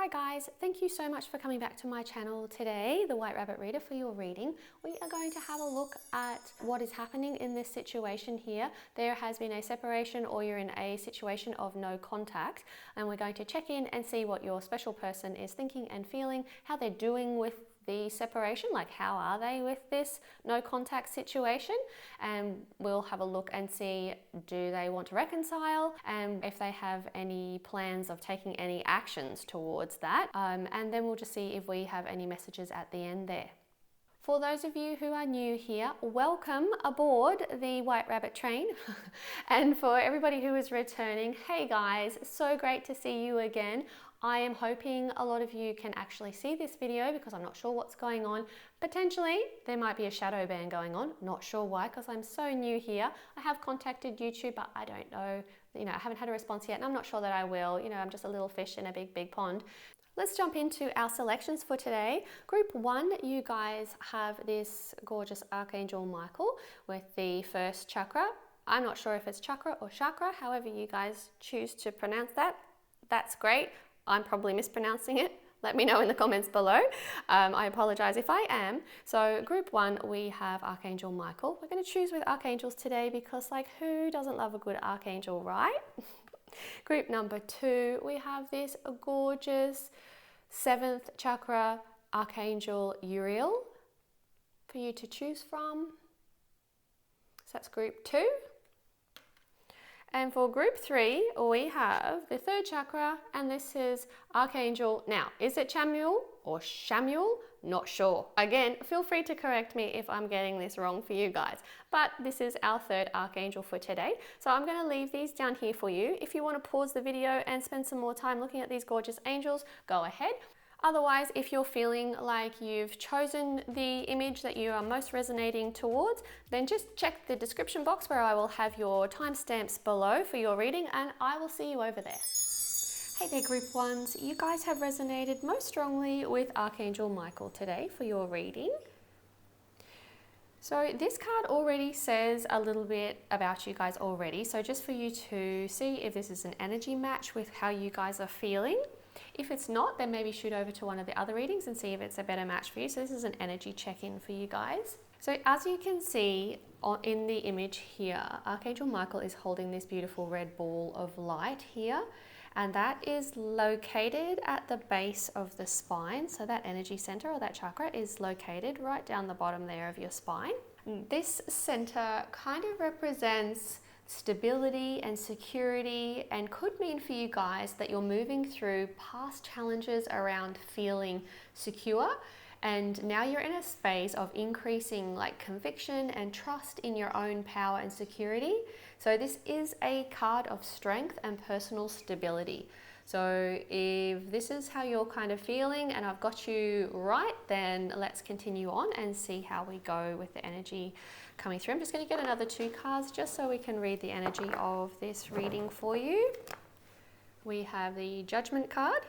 guys, thank you so much for coming back to my channel today, the White Rabbit Reader, for your reading. We are going to have a look at what is happening in this situation here. There has been a separation or you're in a situation of no contact, and we're going to check in and see what your special person is thinking and feeling, how they're doing with the separation, like how are they with this no contact situation, and we'll have a look and see, do they want to reconcile, and if they have any plans of taking any actions towards that, and then we'll just see if we have any messages at the end there. For those of you who are new here, welcome aboard the White Rabbit train. And for everybody who is returning, hey guys, so great to see you again. I am hoping a lot of you can actually see this video because I'm not sure what's going on. Potentially, there might be a shadow ban going on. Not sure why, because I'm so new here. I have contacted YouTube, but I don't know. I haven't had a response yet, and I'm not sure that I will. I'm just a little fish in a big, big pond. Let's jump into our selections for today. Group 1, you guys have this gorgeous Archangel Michael with the first chakra. I'm not sure if it's chakra or chakra, however you guys choose to pronounce that. That's great. I'm probably mispronouncing it. Let me know in the comments below. I apologize if I am. So group 1, we have Archangel Michael. We're going to choose with archangels today because, who doesn't love a good archangel, right? Group number 2, we have this gorgeous 7th chakra Archangel Uriel for you to choose from. So that's group 2. And for group 3, we have the 3rd chakra, and this is Archangel. Now, is it Chamuel or Shamuel? Not sure. Again, feel free to correct me if I'm getting this wrong for you guys. But this is our 3rd Archangel for today. So I'm going to leave these down here for you. If you want to pause the video and spend some more time looking at these gorgeous angels, go ahead. Otherwise, if you're feeling like you've chosen the image that you are most resonating towards, then just check the description box where I will have your timestamps below for your reading, and I will see you over there. Hey there, group 1s. You guys have resonated most strongly with Archangel Michael today for your reading. So this card already says a little bit about you guys already. So just for you to see if this is an energy match with how you guys are feeling. If it's not, then maybe shoot over to one of the other readings and see if it's a better match for you. So this is an energy check-in for you guys. So as you can see in the image here, Archangel Michael is holding this beautiful red ball of light here, and that is located at the base of the spine. So that energy center or that chakra is located right down the bottom there of your spine. This center kind of represents stability and security, and could mean for you guys that you're moving through past challenges around feeling secure, and now you're in a space of increasing conviction and trust in your own power and security. So this is a card of strength and personal stability. So if this is how you're kind of feeling and I've got you right, then let's continue on and see how we go with the energy coming through. I'm just going to get another 2 cards just so we can read the energy of this reading for you. We have the Judgment card.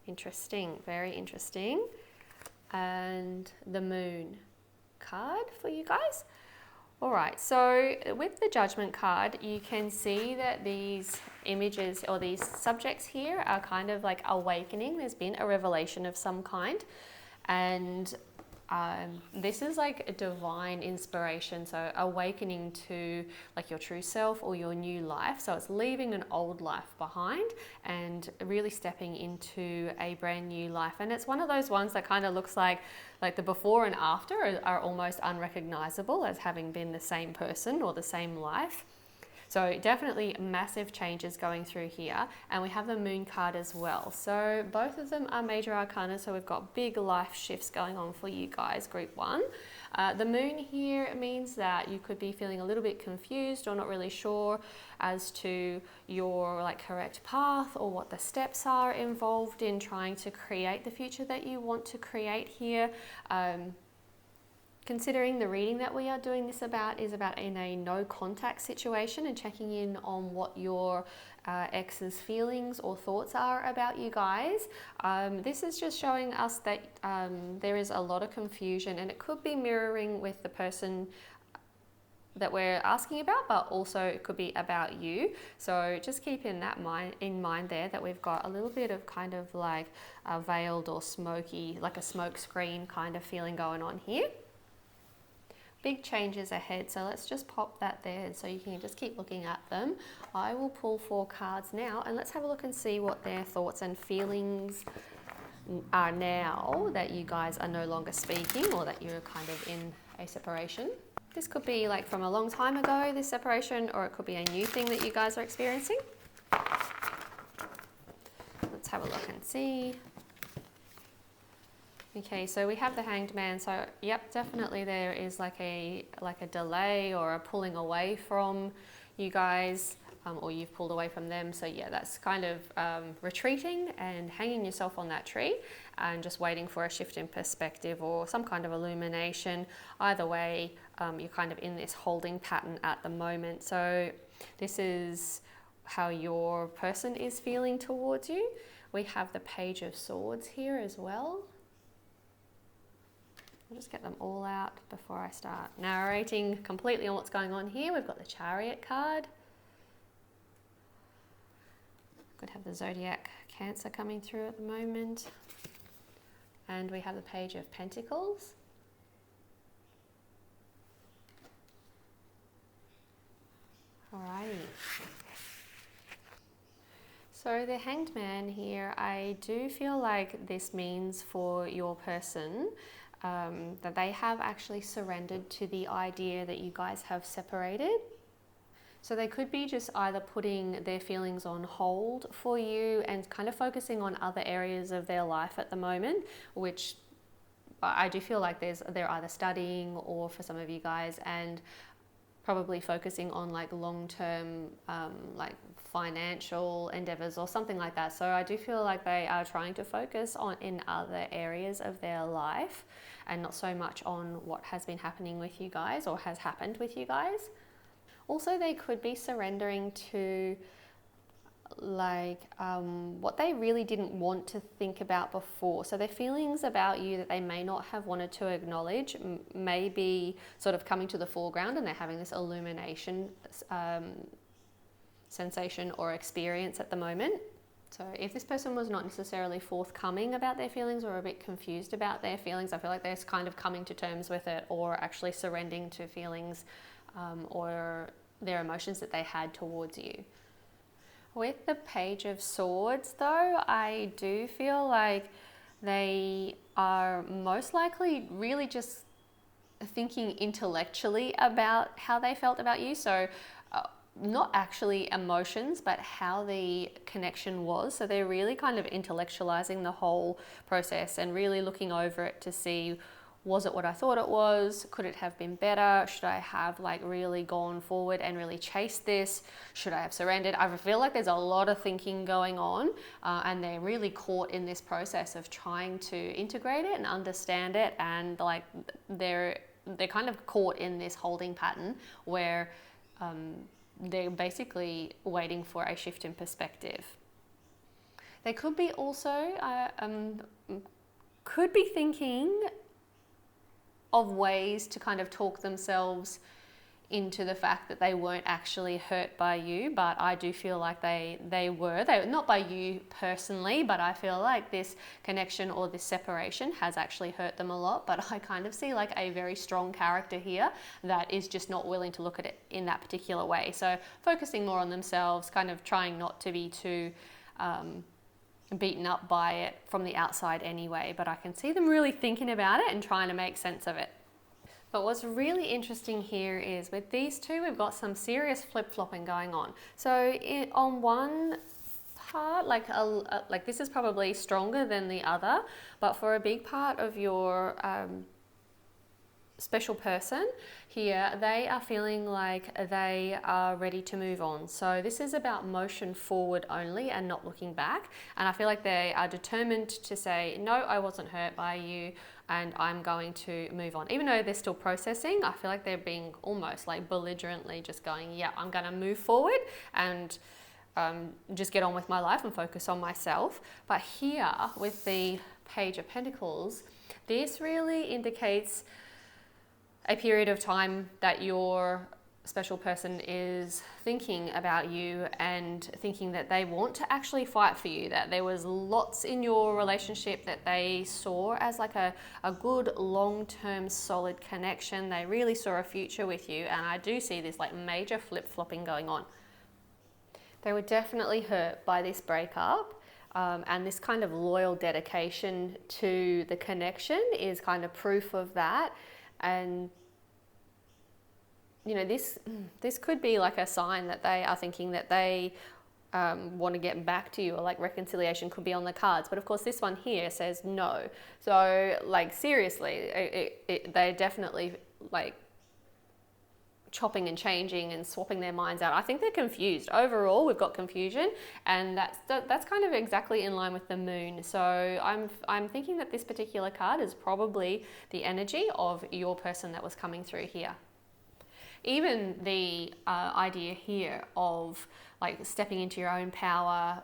Interesting, very interesting. And the Moon card for you guys. All right, so with the Judgment card, you can see that these images or these subjects here are kind of awakening. There's been a revelation of some kind, and this is a divine inspiration, so awakening to your true self or your new life. So it's leaving an old life behind and really stepping into a brand new life. And it's one of those ones that kind of looks like the before and after are almost unrecognizable as having been the same person or the same life. So definitely massive changes going through here. And we have the Moon card as well. So both of them are major arcana. So we've got big life shifts going on for you guys, group 1. The Moon here means that you could be feeling a little bit confused or not really sure as to your correct path or what the steps are involved in trying to create the future that you want to create here. Considering the reading that we are doing this about is about in a no contact situation and checking in on what your ex's feelings or thoughts are about you guys. This is just showing us that there is a lot of confusion, and it could be mirroring with the person that we're asking about, but also it could be about you. So just keep in mind there that we've got a little bit of kind of like a veiled or smoky, like a smoke screen kind of feeling going on here. Big changes ahead, so let's just pop that there so you can just keep looking at them. I will pull 4 cards now, and let's have a look and see what their thoughts and feelings are now that you guys are no longer speaking, or that you're kind of in a separation. This could be like from a long time ago, this separation, or it could be a new thing that you guys are experiencing. Let's have a look and see. Okay, so we have the Hanged Man. So yep, definitely there is like a delay or a pulling away from you guys, or you've pulled away from them. So yeah, that's kind of retreating and hanging yourself on that tree and just waiting for a shift in perspective or some kind of illumination. Either way, you're kind of in this holding pattern at the moment. So this is how your person is feeling towards you. We have the Page of Swords here as well. I'll just get them all out before I start narrating completely on what's going on here. We've got the Chariot card. Could have the Zodiac Cancer coming through at the moment. And we have the Page of Pentacles. Alrighty. So the Hanged Man here, I do feel like this means for your person that they have actually surrendered to the idea that you guys have separated. So they could be just either putting their feelings on hold for you and kind of focusing on other areas of their life at the moment, which I do feel like they're either studying, or for some of you guys, and probably focusing on like long-term like financial endeavors or something like that. So I do feel like they are trying to focus on in other areas of their life and not so much on what has been happening with you guys or has happened with you guys. Also, they could be surrendering to like what they really didn't want to think about before. So their feelings about you that they may not have wanted to acknowledge may be sort of coming to the foreground, and they're having this illumination sensation or experience at the moment. So if this person was not necessarily forthcoming about their feelings or a bit confused about their feelings, I feel like they're kind of coming to terms with it, or actually surrendering to feelings or their emotions that they had towards you. With the Page of Swords though, I do feel like they are most likely really just thinking intellectually about how they felt about you. So not actually emotions, but how the connection was. So they're really kind of intellectualizing the whole process and really looking over it to see, was it what I thought it was? Could it have been better? Should I have like really gone forward and really chased this? Should I have surrendered? I feel like there's a lot of thinking going on, and they're really caught in this process of trying to integrate it and understand it, and like they're kind of caught in this holding pattern where they're basically waiting for a shift in perspective. They could be also could be thinking of ways to kind of talk themselves into the fact that they weren't actually hurt by you, but I do feel like they were not by you personally, but I feel like this connection or this separation has actually hurt them a lot. But I kind of see like a very strong character here that is just not willing to look at it in that particular way. So focusing more on themselves, kind of trying not to be too beaten up by it from the outside anyway, but I can see them really thinking about it and trying to make sense of it. But what's really interesting here is with these two, we've got some serious flip-flopping going on. So on one part, like this is probably stronger than the other, but for a big part of your special person here, they are feeling like they are ready to move on. So this is about motion forward only and not looking back. And I feel like they are determined to say, no, I wasn't hurt by you and I'm going to move on. Even though they're still processing, I feel like they're being almost like belligerently just going, yeah, I'm going to move forward and just get on with my life and focus on myself. But here with the Page of Pentacles, this really indicates a period of time that you're special person is thinking about you and thinking that they want to actually fight for you, that there was lots in your relationship that they saw as like a good long-term solid connection. They really saw a future with you, and I do see this like major flip-flopping going on. They were definitely hurt by this breakup, and this kind of loyal dedication to the connection is kind of proof of that. And you know, this could be like a sign that they are thinking that they want to get back to you, or like reconciliation could be on the cards. But of course this one here says no. So like seriously, they're definitely like chopping and changing and swapping their minds out. I think they're confused. Overall, we've got confusion, and that's kind of exactly in line with the moon. So I'm thinking that this particular card is probably the energy of your person that was coming through here. Even the idea here of like stepping into your own power,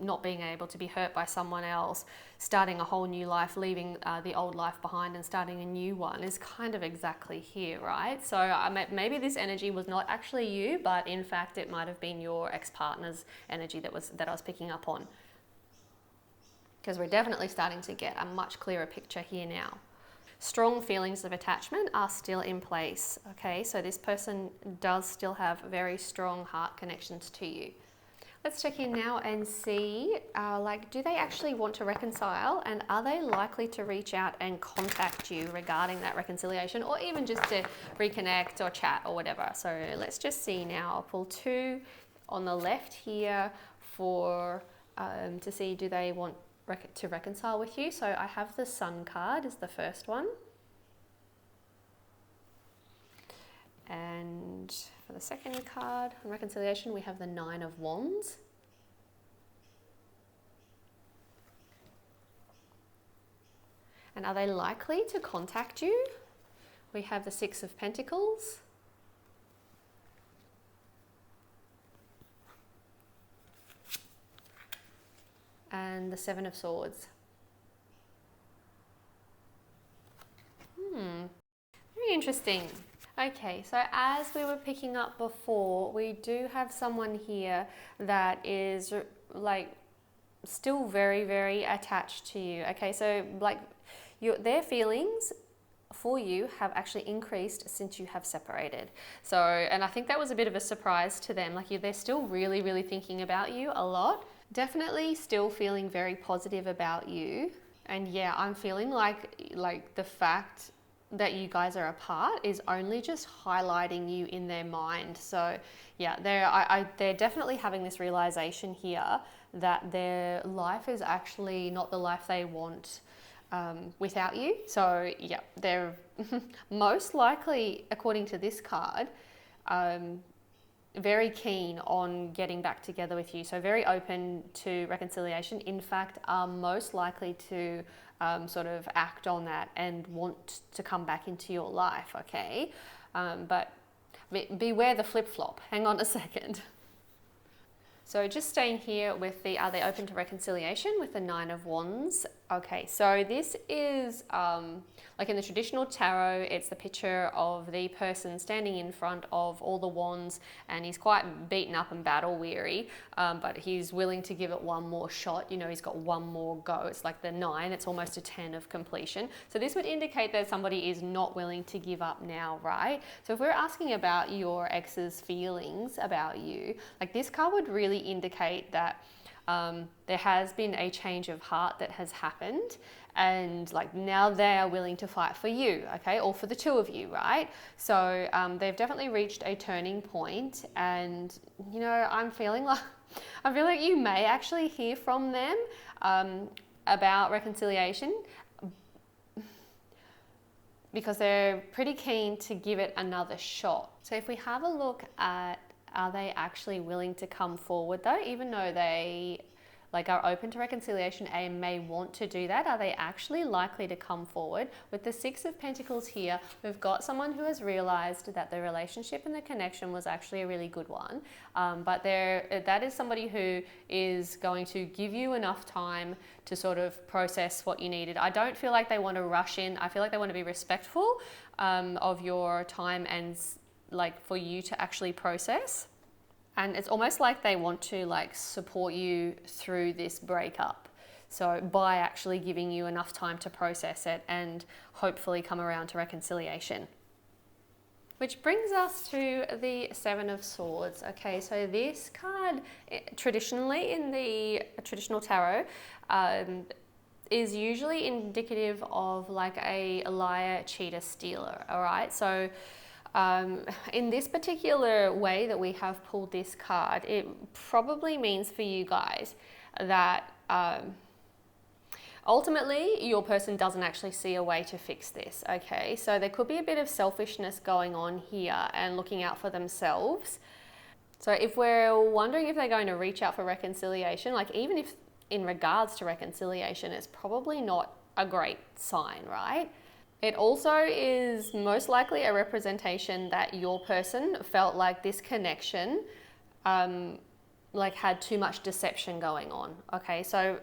not being able to be hurt by someone else, starting a whole new life, leaving the old life behind and starting a new one is kind of exactly here, right? So maybe this energy was not actually you, but in fact it might have been your ex-partner's energy that I was picking up on. Because we're definitely starting to get a much clearer picture here now. Strong feelings of attachment are still in place, okay? So this person does still have very strong heart connections to you. Let's check in now and see, like, do they actually want to reconcile, and are they likely to reach out and contact you regarding that reconciliation, or even just to reconnect or chat or whatever? So let's just see now. I'll pull 2 on the left here for to see, do they want to reconcile with you. So I have the Sun card is the first one, and for the second card on reconciliation we have the 9 of Wands, and are they likely to contact you? We have the 6 of Pentacles, and the 7 of Swords. Very interesting. Okay, so as we were picking up before, we do have someone here that is like still very, very attached to you. Okay, so like their feelings for you have actually increased since you have separated. So, and I think that was a bit of a surprise to them. Like they're still really, really thinking about you a lot. Definitely still feeling very positive about you. And yeah, I'm feeling like the fact that you guys are apart is only just highlighting you in their mind. So yeah, they're definitely having this realization here that their life is actually not the life they want without you. So yeah, they're most likely, according to this card, very keen on getting back together with you. So very open to reconciliation. In fact, are most likely to sort of act on that and want to come back into your life, okay? But beware the flip-flop. Hang on a second. So just staying here with the, are they open to reconciliation with the 9 of Wands? Okay, so this is like in the traditional tarot, it's the picture of the person standing in front of all the wands, and he's quite beaten up and battle weary, but he's willing to give it one more shot. You know, he's got one more go. It's like the 9, it's almost a 10 of completion. So this would indicate that somebody is not willing to give up now, right? So if we're asking about your ex's feelings about you, like this card would really indicate that there has been a change of heart that has happened, and like now they are willing to fight for you, okay, or for the two of you, right? So they've definitely reached a turning point, and you know, I feel like you may actually hear from them about reconciliation, because they're pretty keen to give it another shot. So if we have a look at, are they actually willing to come forward though, even though they like are open to reconciliation and may want to do that? Are they actually likely to come forward? With the 6 of Pentacles here, we've got someone who has realized that the relationship and the connection was actually a really good one, but that is somebody who is going to give you enough time to sort of process what you needed. I don't feel like they want to rush in. I feel like they want to be respectful of your time and like for you to actually process. And it's almost like they want to like support you through this breakup. So by actually giving you enough time to process it and hopefully come around to reconciliation. Which brings us to the Seven of Swords. Okay, so this card traditionally in the traditional tarot is usually indicative of like a liar, cheater, stealer. All right, so in this particular way that we have pulled this card, it probably means for you guys that ultimately your person doesn't actually see a way to fix this. Okay, so there could be a bit of selfishness going on here and looking out for themselves. So if we're wondering if they're going to reach out for reconciliation, like even if in regards to reconciliation, it's probably not a great sign, right? It also is most likely a representation that your person felt like this connection like had too much deception going on. Okay, so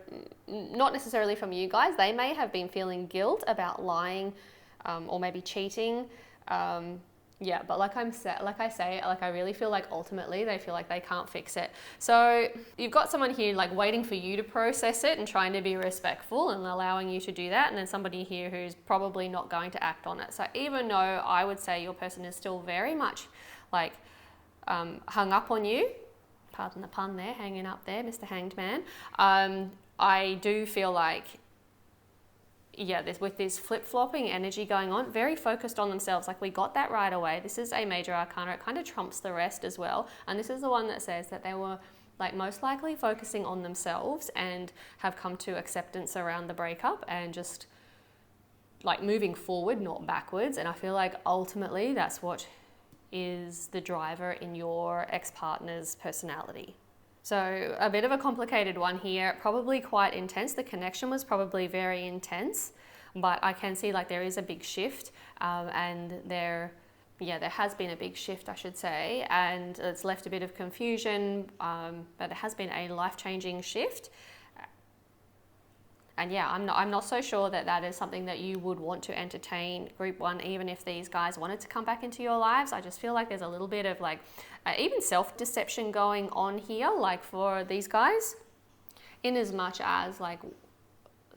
not necessarily from you guys. They may have been feeling guilt about lying or maybe cheating. Yeah, but like I say, I really feel like ultimately they feel like they can't fix it. So you've got someone here like waiting for you to process it and trying to be respectful and allowing you to do that. And then somebody here who's probably not going to act on it. So even though I would say your person is still very much like hung up on you, pardon the pun there, hanging up there, Mr. Hanged Man, I do feel like, yeah, with this flip-flopping energy going on, very focused on themselves. Like we got that right away. This is a major arcana. It kind of trumps the rest as well. And this is the one that says that they were like most likely focusing on themselves and have come to acceptance around the breakup and just like moving forward, not backwards. And I feel like ultimately that's what is the driver in your ex-partner's personality. So a bit of a complicated one here, probably quite intense. The connection was probably very intense, but I can see like there is a big shift and there has been a big shift, I should say, and it's left a bit of confusion, but it has been a life-changing shift. And yeah, I'm not so sure that that is something that you would want to entertain, group one, even if these guys wanted to come back into your lives. I just feel like there's a little bit of like even self-deception going on here, like for these guys, in as much as like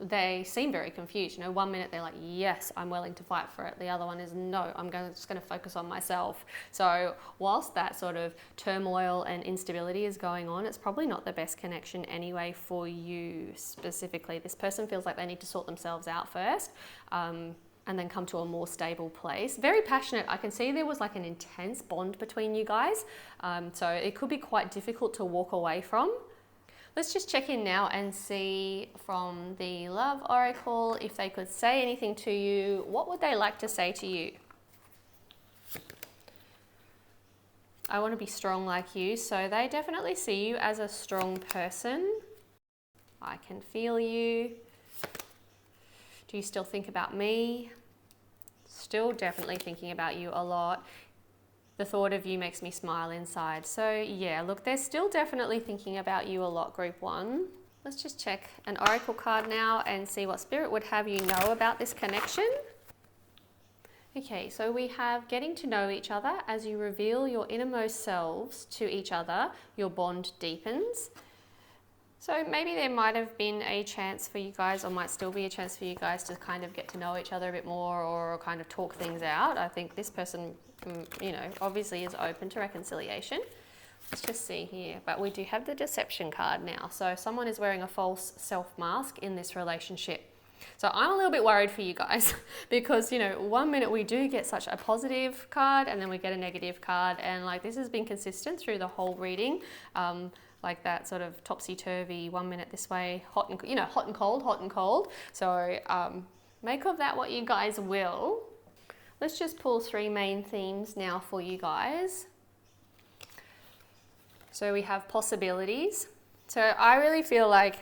they seem very confused. You know, one minute they're like, yes, I'm willing to fight for it. The other one is, no, just going to focus on myself. So whilst that sort of turmoil and instability is going on, it's probably not the best connection anyway for you specifically. This person feels like they need to sort themselves out first and then come to a more stable place. Very passionate. I can see there was like an intense bond between you guys. So it could be quite difficult to walk away from. Let's just check in now and see from the Love Oracle if they could say anything to you. What would they like to say to you? I want to be strong like you. So they definitely see you as a strong person. I can feel you. Do you still think about me? Still definitely thinking about you a lot. The thought of you makes me smile inside. So yeah, look, they're still definitely thinking about you a lot, group one. Let's just check an oracle card now and see what spirit would have you know about this connection. Okay, so we have getting to know each other. As you reveal your innermost selves to each other, your bond deepens. So maybe there might have been a chance for you guys, or might still be a chance for you guys to kind of get to know each other a bit more or kind of talk things out. I think this person, you know, obviously is open to reconciliation. Let's just see here. But we do have the deception card now. So someone is wearing a false self mask in this relationship. So I'm a little bit worried for you guys because, you know, one minute we do get such a positive card and then we get a negative card, and like this has been consistent through the whole reading. Like that sort of topsy-turvy, 1 minute this way, hot and, you know, hot and cold, hot and cold. So make of that what you guys will. Let's just pull three main themes now for you guys. So we have possibilities. So I really feel like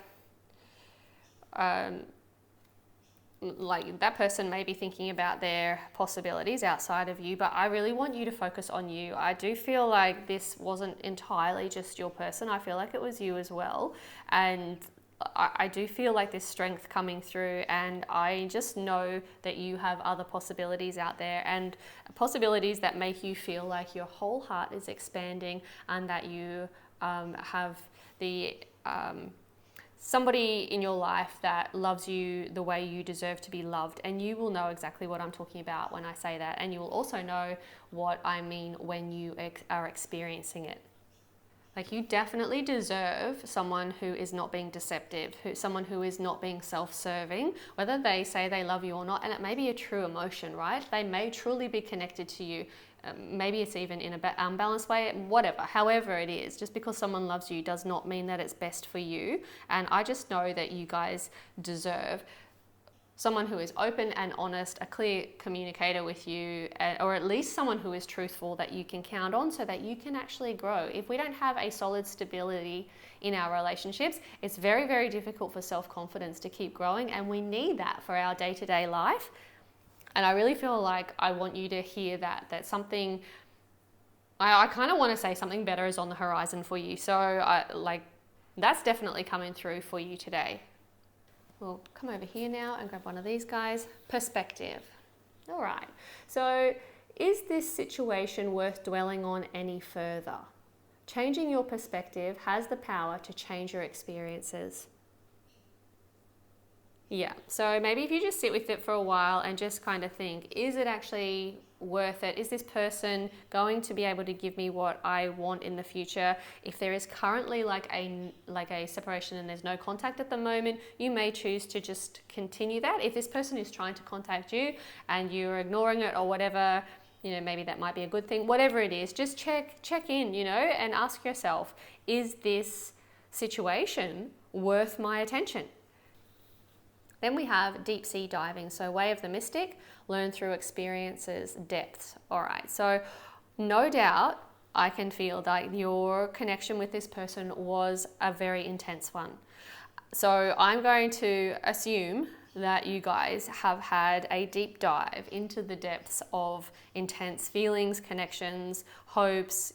that person may be thinking about their possibilities outside of you, but I really want you to focus on you. I do feel like this wasn't entirely just your person. I feel like it was you as well. And I do feel like this strength coming through, and I just know that you have other possibilities out there, and possibilities that make you feel like your whole heart is expanding, and that you have the somebody in your life that loves you the way you deserve to be loved. And you will know exactly what I'm talking about when I say that, and you will also know what I mean when you are experiencing it. Like, you definitely deserve someone who is not being deceptive, someone who is not being self-serving, whether they say they love you or not. And it may be a true emotion, right? They may truly be connected to you. Maybe it's even in an unbalanced way, whatever, however it is. Just because someone loves you does not mean that it's best for you. And I just know that you guys deserve someone who is open and honest, a clear communicator with you, or at least someone who is truthful that you can count on, so that you can actually grow. If we don't have a solid stability in our relationships, it's very, very difficult for self-confidence to keep growing, and we need that for our day-to-day life. And I really feel like I want you to hear that something, I kind of want to say something better is on the horizon for you. So that's definitely coming through for you today. We'll come over here now and grab one of these guys. Perspective. All right. So is this situation worth dwelling on any further? Changing your perspective has the power to change your experiences. Yeah. So maybe if you just sit with it for a while and just kind of think, is it actually worth it? Is this person going to be able to give me what I want in the future? If there is currently like a separation and there's no contact at the moment, you may choose to just continue that. If this person is trying to contact you and you're ignoring it or whatever, maybe that might be a good thing. Whatever it is, just check in, and ask yourself, is this situation worth my attention? Then we have deep sea diving. So way of the mystic, learn through experiences, depths. All right. So no doubt I can feel that your connection with this person was a very intense one. So I'm going to assume that you guys have had a deep dive into the depths of intense feelings, connections, hopes,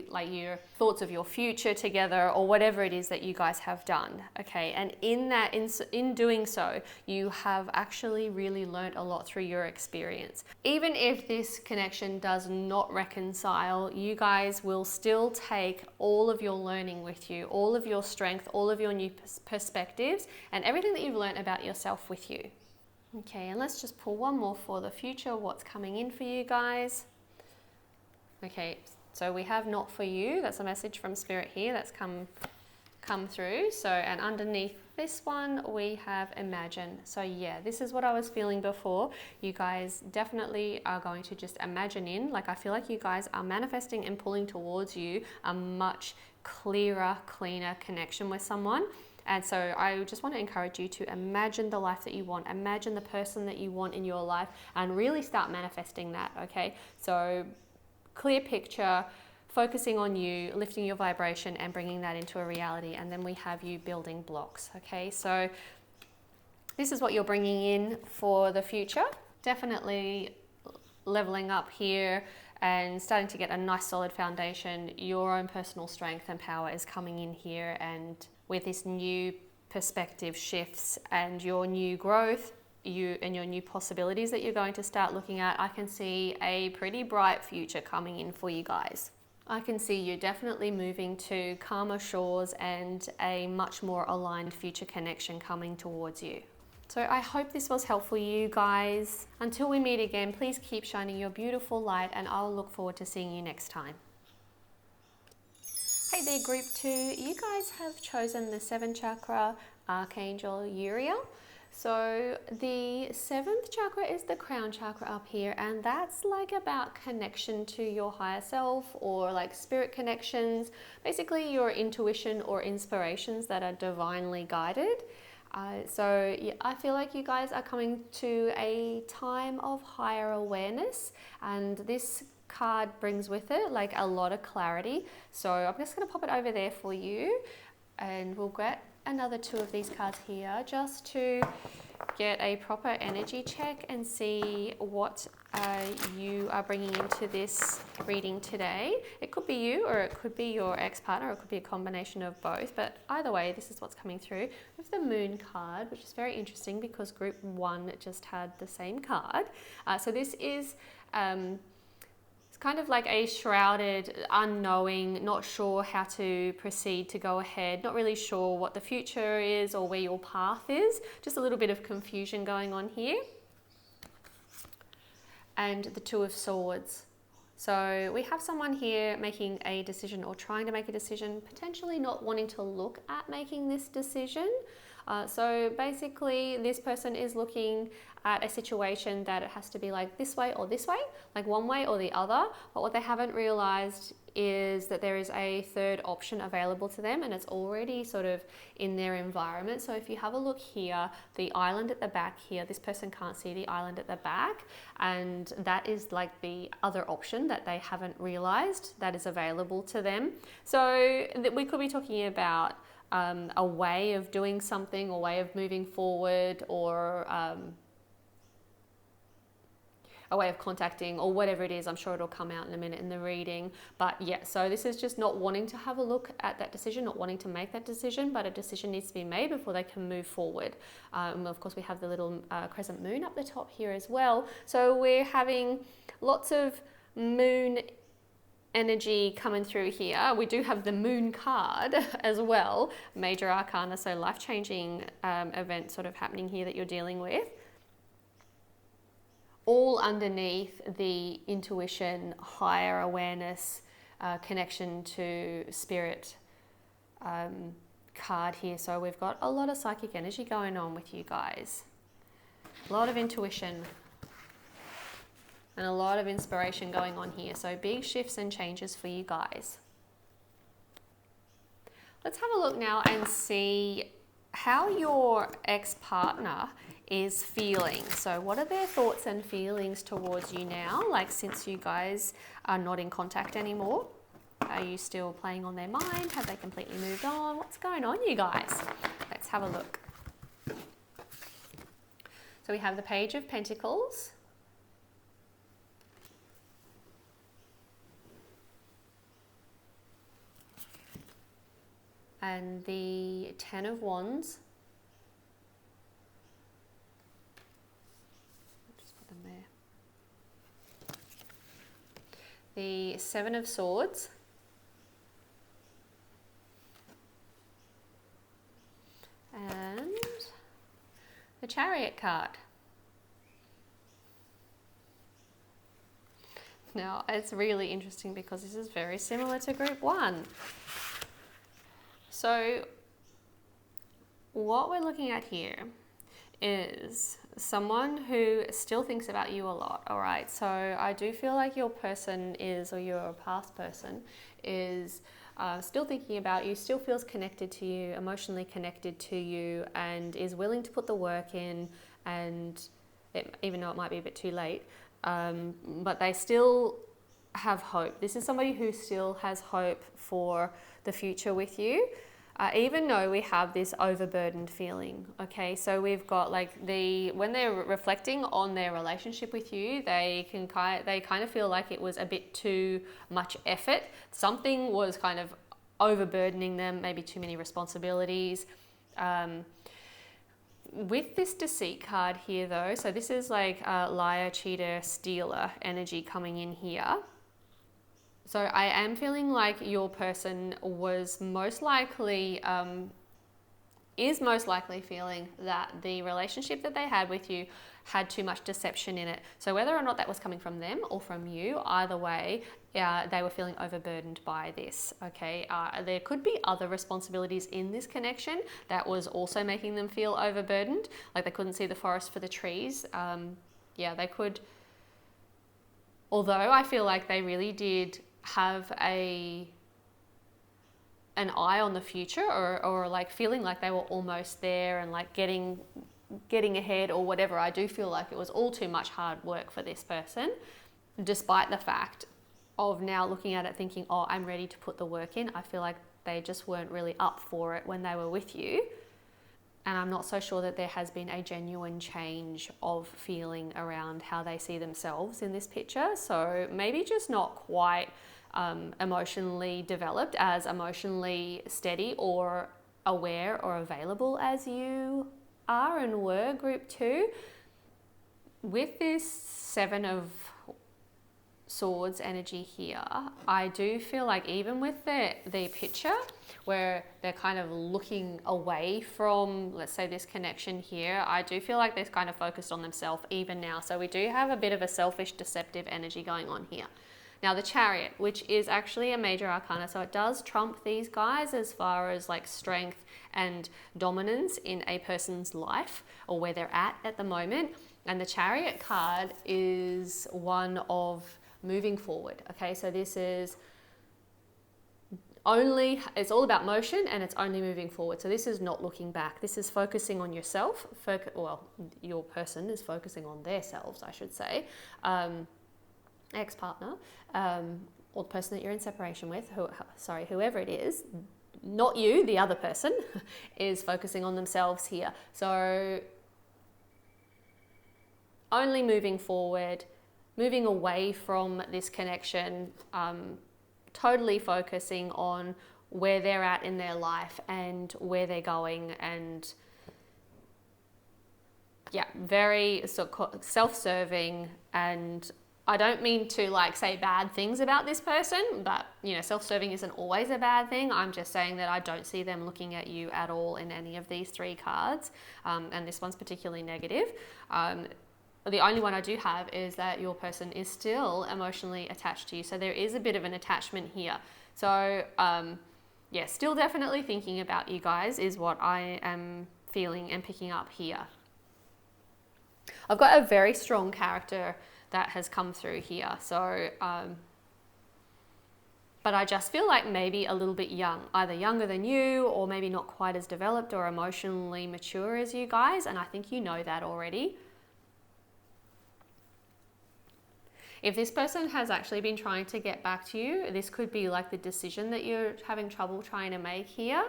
like your thoughts of your future together, or whatever it is that you guys have done. Okay, and in doing so, you have actually really learned a lot through your experience. Even if this connection does not reconcile, you guys will still take all of your learning with you, all of your strength, all of your new perspectives, and everything that you've learned about yourself with you. Okay, and let's just pull one more for the future, what's coming in for you guys. Okay, so we have not for you. That's a message from Spirit here that's come through. So, and underneath this one, we have imagine. So yeah, this is what I was feeling before. You guys definitely are going to just imagine in, I feel like you guys are manifesting and pulling towards you a much clearer, cleaner connection with someone. And so I just want to encourage you to imagine the life that you want, imagine the person that you want in your life, and really start manifesting that, okay? So clear picture, focusing on you, lifting your vibration and bringing that into a reality. And then we have you building blocks, okay? So this is what you're bringing in for the future. Definitely leveling up here and starting to get a nice solid foundation. Your own personal strength and power is coming in here, and with this new perspective shifts and your new growth, your new possibilities that you're going to start looking at, I can see a pretty bright future coming in for you guys. I can see you definitely moving to calmer shores and a much more aligned future connection coming towards you. So I hope this was helpful, you guys. Until we meet again, please keep shining your beautiful light, and I'll look forward to seeing you next time. Hey there, group 2. You guys have chosen the 7th chakra, Archangel Uriel. So the 7th chakra is the crown chakra up here, and that's about connection to your higher self, or spirit connections, basically your intuition or inspirations that are divinely guided. So yeah, I feel like you guys are coming to a time of higher awareness, and this card brings with it a lot of clarity. So I'm just going to pop it over there for you, and we'll get another 2 of these cards here just to get a proper energy check and see what you are bringing into this reading today. It could be you, or it could be your ex-partner, or it could be a combination of both, but either way, this is what's coming through with the Moon card, which is very interesting because group 1 just had the same card. So this is it's kind of like a shrouded, unknowing, not sure how to proceed to go ahead, not really sure what the future is or where your path is, just a little bit of confusion going on here. And the Two of Swords. So we have someone here making a decision or trying to make a decision, potentially not wanting to look at making this decision. So basically this person is looking at a situation that it has to be like this way or this way, like one way or the other. But what they haven't realized is that there is a third option available to them, and it's already sort of in their environment. So if you have a look here, the island at the back here, this person can't see the island at the back, and that is like the other option that they haven't realized that is available to them. So we could be talking about a way of doing something, or way of moving forward, or a way of contacting, or whatever it is. I'm sure it'll come out in a minute in the reading. But yeah, so this is just not wanting to have a look at that decision, not wanting to make that decision, but a decision needs to be made before they can move forward. And of course, we have the little crescent moon up the top here as well. So we're having lots of moon energy coming through here. We do have the Moon card as well, major arcana, so life-changing event sort of happening here that you're dealing with. All underneath the intuition, higher awareness, connection to spirit card here. So we've got a lot of psychic energy going on with you guys. A lot of intuition and a lot of inspiration going on here. So big shifts and changes for you guys. Let's have a look now and see how your ex-partner is feeling. So what are their thoughts and feelings towards you now, like since you guys are not in contact anymore? Are you still playing on their mind? Have they completely moved on? What's going on, you guys? Let's have a look. So we have the Page of Pentacles. And the Ten of Wands. Just put them there. The Seven of Swords. And the Chariot card. Now, it's really interesting because this is very similar to group 1. So what we're looking at here is someone who still thinks about you a lot, all right? So I do feel like your person is, or your past person is still thinking about you, still feels connected to you, emotionally connected to you, and is willing to put the work in, and even though it might be a bit too late, but they still have hope. This is somebody who still has hope for the future with you, even though we have this overburdened feeling. Okay, so we've got like when they're reflecting on their relationship with you, they kind of feel like it was a bit too much effort. Something was kind of overburdening them, maybe too many responsibilities. With this Deceit card here though, so this is like liar, cheater, stealer energy coming in here. So I am feeling like your person was most likely, is most likely feeling that the relationship that they had with you had too much deception in it. So whether or not that was coming from them or from you, either way, they were feeling overburdened by this, okay? There could be other responsibilities in this connection that was also making them feel overburdened, like they couldn't see the forest for the trees. Yeah, they could, although I feel like they really did have an eye on the future, or like feeling like they were almost there and like getting ahead or whatever. I do feel like it was all too much hard work for this person, despite the fact of now looking at it thinking, oh, I'm ready to put the work in. I feel like they just weren't really up for it when they were with you. And I'm not so sure that there has been a genuine change of feeling around how they see themselves in this picture. So maybe just not quite emotionally developed, as emotionally steady or aware or available as you are and were, group 2. With this 7 of Swords energy here, I do feel like even with the picture where they're kind of looking away from, let's say, this connection here, I do feel like they're kind of focused on themselves even now. So we do have a bit of a selfish, deceptive energy going on here. Now the Chariot, which is actually a major arcana, so it does trump these guys as far as like strength and dominance in a person's life or where they're at the moment. And the Chariot card is one of moving forward. Okay, so this is it's all about motion and it's only moving forward. So this is not looking back. This is focusing on yourself. Well, your person is focusing on themselves, I should say. Ex-partner, or the person that you're in separation with, whoever it is, not you, the other person, is focusing on themselves here. So only moving forward, moving away from this connection, totally focusing on where they're at in their life and where they're going, and yeah, very self-serving. And I don't mean to like say bad things about this person, but you know, self-serving isn't always a bad thing. I'm just saying that I don't see them looking at you at all in any of these 3 cards, and this one's particularly negative. The only one I do have is that your person is still emotionally attached to you. So there is a bit of an attachment here. So yeah, still definitely thinking about you guys is what I am feeling and picking up here. I've got a very strong character that has come through here. So, but I just feel like maybe a little bit young, either younger than you or maybe not quite as developed or emotionally mature as you guys. And I think you know that already. If this person has actually been trying to get back to you, this could be like the decision that you're having trouble trying to make here.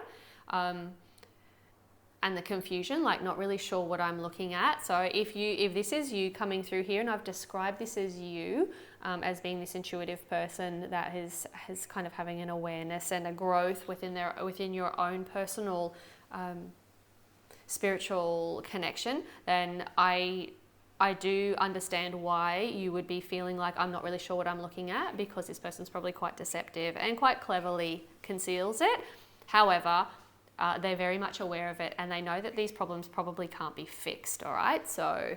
And the confusion, like not really sure what I'm looking at. So if this is you coming through here, and I've described this as you, as being this intuitive person that is kind of having an awareness and a growth within your own personal spiritual connection, then I do understand why you would be feeling like I'm not really sure what I'm looking at, because this person's probably quite deceptive and quite cleverly conceals it. However, they're very much aware of it, and they know that these problems probably can't be fixed, all right? So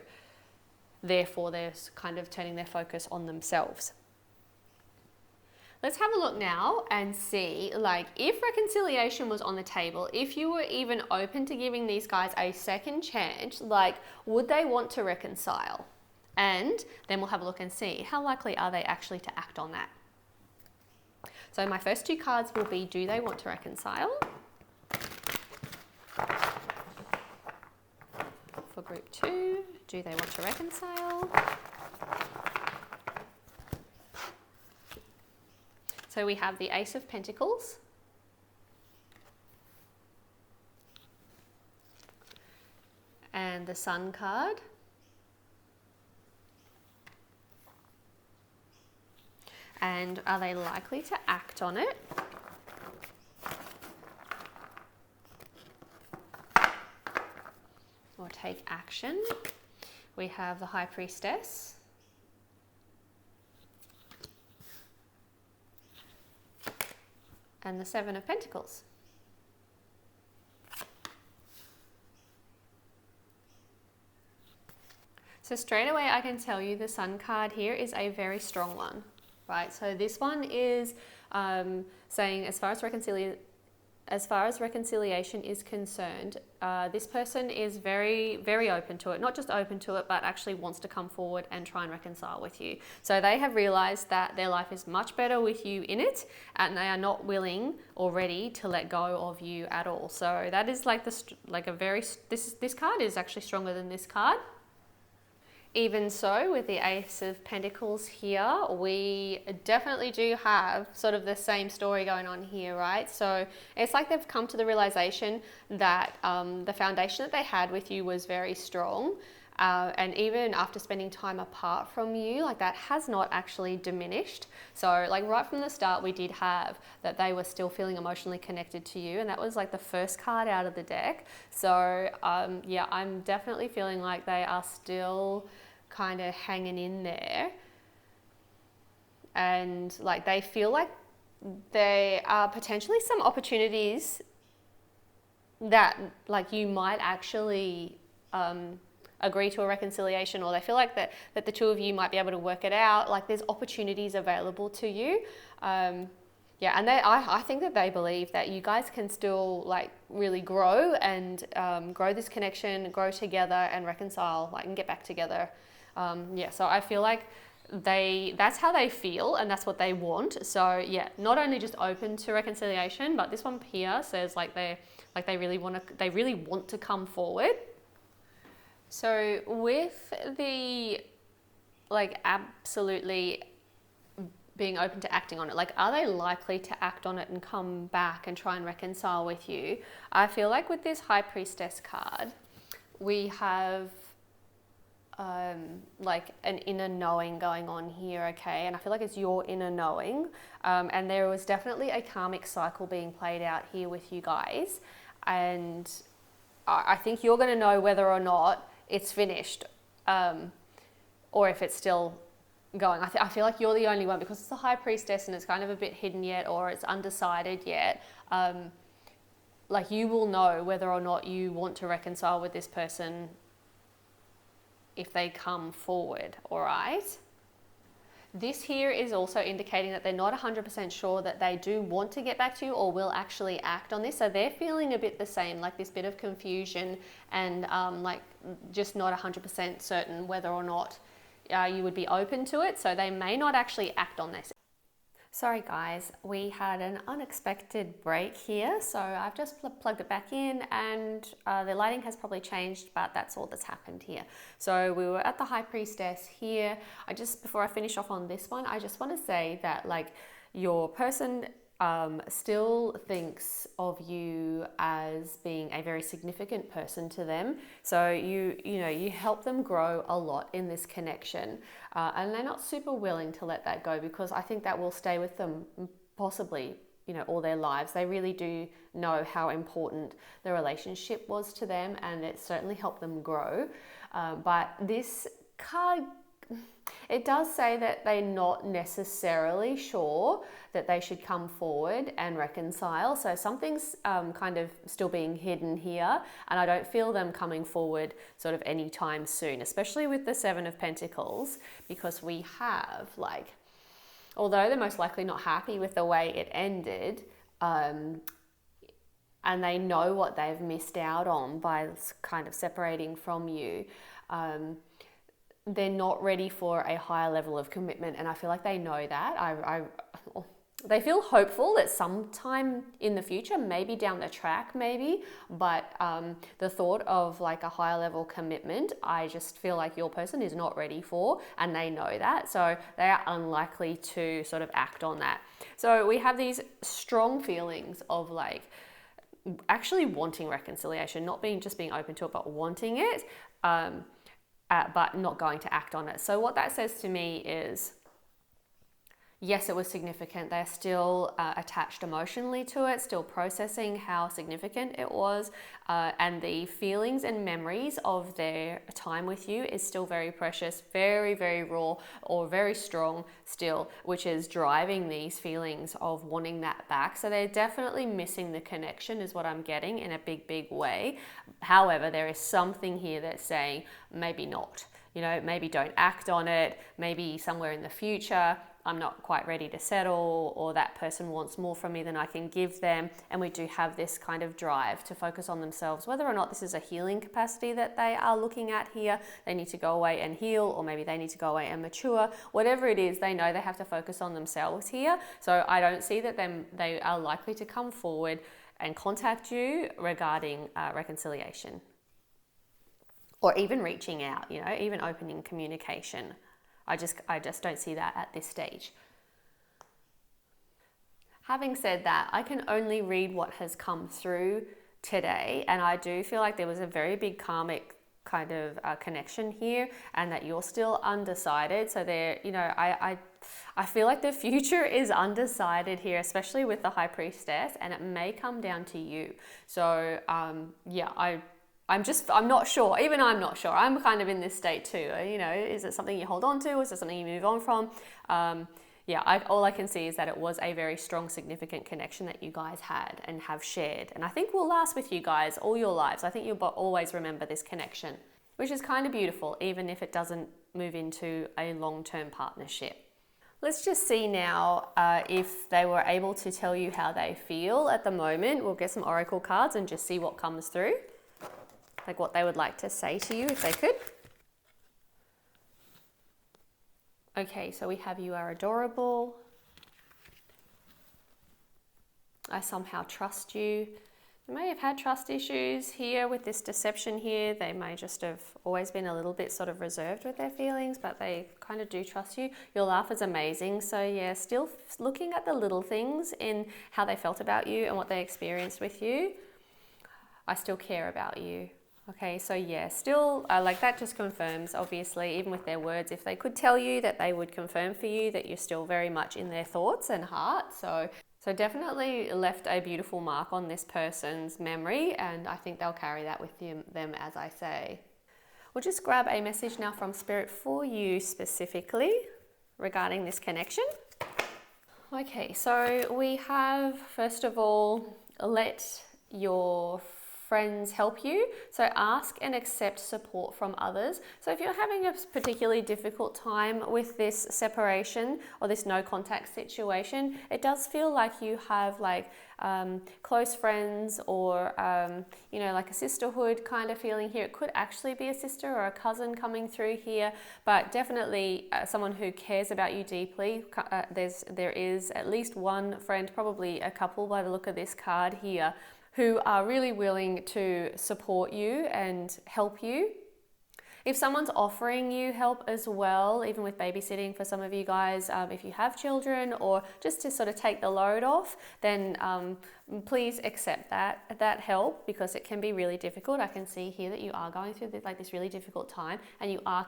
therefore, they're kind of turning their focus on themselves. Let's have a look now and see, like, if reconciliation was on the table, if you were even open to giving these guys a second chance, like, would they want to reconcile? And then we'll have a look and see how likely are they actually to act on that. So my first 2 cards will be, do they want to reconcile? For group 2, do they want to reconcile? So we have the Ace of Pentacles, and the Sun card, and are they likely to act on it? Or take action? We have the High Priestess, and the 7 of Pentacles. So straight away I can tell you the Sun card here is a very strong one, right? So this one is saying as far as reconciliation is concerned, this person is very, very open to it. Not just open to it, but actually wants to come forward and try and reconcile with you. So they have realized that their life is much better with you in it, and they are not willing or ready to let go of you at all. So that is like this card is actually stronger than this card. Even so, with the Ace of Pentacles here, we definitely do have sort of the same story going on here, right? So it's like they've come to the realization that the foundation that they had with you was very strong. And even after spending time apart from you, like that has not actually diminished. So like right from the start, we did have that they were still feeling emotionally connected to you. And that was like the first card out of the deck. So yeah, I'm definitely feeling like they are still kind of hanging in there, and like they feel like there are potentially some opportunities that like you might actually agree to a reconciliation, or they feel like that the two of you might be able to work it out. Like there's opportunities available to you. Yeah, and I think that they believe that you guys can still like really grow and grow this connection, grow together and reconcile, like and get back together. Yeah, so I feel like that's how they feel and that's what they want. So yeah, not only just open to reconciliation, but this one here says like they really want to come forward. So with the like absolutely being open to acting on it, like are they likely to act on it and come back and try and reconcile with you? I feel like with this High Priestess card, we have like an inner knowing going on here, okay? And I feel like it's your inner knowing. And there was definitely a karmic cycle being played out here with you guys. And I think you're going to know whether or not it's finished or if it's still going. I feel like you're the only one, because it's the High Priestess and it's kind of a bit hidden yet, or it's undecided yet. Like you will know whether or not you want to reconcile with this person if they come forward, all right? This here is also indicating that they're not 100% sure that they do want to get back to you or will actually act on this. So they're feeling a bit the same, like this bit of confusion and like just not 100% certain whether or not you would be open to it. So they may not actually act on this. Sorry guys, we had an unexpected break here, so I've just plugged it back in, and the lighting has probably changed, but that's all that's happened here. So we were at the High Priestess here. Before I finish off on this one, I just want to say that like your person still thinks of you as being a very significant person to them. So you help them grow a lot in this connection, and they're not super willing to let that go, because I think that will stay with them possibly all their lives. They really do know how important the relationship was to them, and it certainly helped them grow. But this card, it does say that they're not necessarily sure that they should come forward and reconcile. So something's kind of still being hidden here, and I don't feel them coming forward sort of anytime soon, especially with the Seven of Pentacles, because we have like, although they're most likely not happy with the way it ended, and they know what they've missed out on by kind of separating from you, they're not ready for a higher level of commitment, and I feel like they know that. They feel hopeful that sometime in the future, maybe down the track, maybe, but the thought of like a higher level commitment, I just feel like your person is not ready for, and they know that, so they are unlikely to sort of act on that. So we have these strong feelings of like actually wanting reconciliation, not being open to it, but wanting it. But not going to act on it. So what that says to me is, yes, it was significant. They're still attached emotionally to it, still processing how significant it was, and the feelings and memories of their time with you is still very precious, very, very raw, or very strong still, which is driving these feelings of wanting that back. So they're definitely missing the connection, is what I'm getting, in a big, big way. However, there is something here that's saying maybe not. Maybe don't act on it. Maybe somewhere in the future, I'm not quite ready to settle, or that person wants more from me than I can give them. And we do have this kind of drive to focus on themselves, whether or not this is a healing capacity that they are looking at here. They need to go away and heal, or maybe they need to go away and mature. Whatever it is, they know they have to focus on themselves here. So I don't see that they are likely to come forward and contact you regarding reconciliation. or even reaching out, you know, even opening communication. I just don't see that at this stage. Having said that, I can only read what has come through today, and I do feel like there was a very big karmic kind of connection here, and that you're still undecided. So there, you know, I feel like the future is undecided here, especially with the High Priestess, and it may come down to you. So yeah, I'm not sure. Even I'm not sure. I'm kind of in this state too. You know, is it something you hold on to? Is it something you move on from? Yeah, all I can see is that it was a very strong, significant connection that you guys had and have shared. And I think will last with you guys all your lives. I think you'll always remember this connection, which is kind of beautiful, even if it doesn't move into a long-term partnership. Let's just see now if they were able to tell you how they feel at the moment. We'll get some oracle cards and just see what comes through, like what they would like to say to you if they could. Okay, so we have you are adorable. I somehow trust you. They may have had trust issues here with this deception here. They may just have always been a little bit sort of reserved with their feelings, but they kind of do trust you. Your laugh is amazing. So yeah, still looking at the little things in how they felt about you and what they experienced with you. I still care about you. Okay, so yeah, still like that just confirms, obviously, even with their words, if they could tell you that, they would confirm for you that you're still very much in their thoughts and heart. So definitely left a beautiful mark on this person's memory, and I think they'll carry that with them, as I say. We'll just grab a message now from Spirit for you specifically regarding this connection. Okay, so we have, first of all, let your friends help you. So ask and accept support from others. So if you're having a particularly difficult time with this separation or this no contact situation, it does feel like you have like close friends or you know, like a sisterhood kind of feeling here. It could actually be a sister or a cousin coming through here, but definitely someone who cares about you deeply. There is at least one friend, probably a couple by the look of this card here, who are really willing to support you and help you. If someone's offering you help as well, even with babysitting for some of you guys, if you have children, or just to sort of take the load off, then please accept that help, because it can be really difficult. I can see here that you are going through this really difficult time, and you are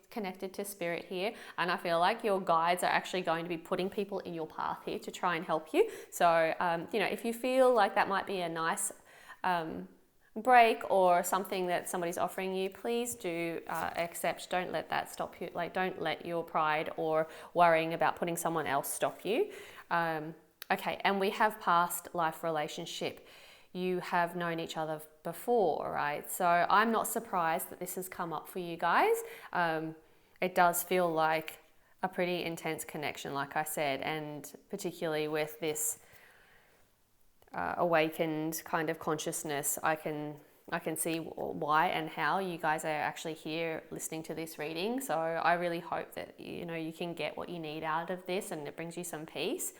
connected to spirit here, and I feel like your guides are actually going to be putting people in your path here to try and help you. So you know, if you feel like that might be a nice break or something that somebody's offering you, please do accept. Don't let that stop you. Like, don't let your pride or worrying about putting someone else stop you. Okay, and we have past life relationship. You have known each other before, right? So I'm not surprised that this has come up for you guys. It does feel like a pretty intense connection, like I said, and particularly with this awakened kind of consciousness, I can see why and how you guys are actually here listening to this reading. So I really hope that you can get what you need out of this, and it brings you some peace.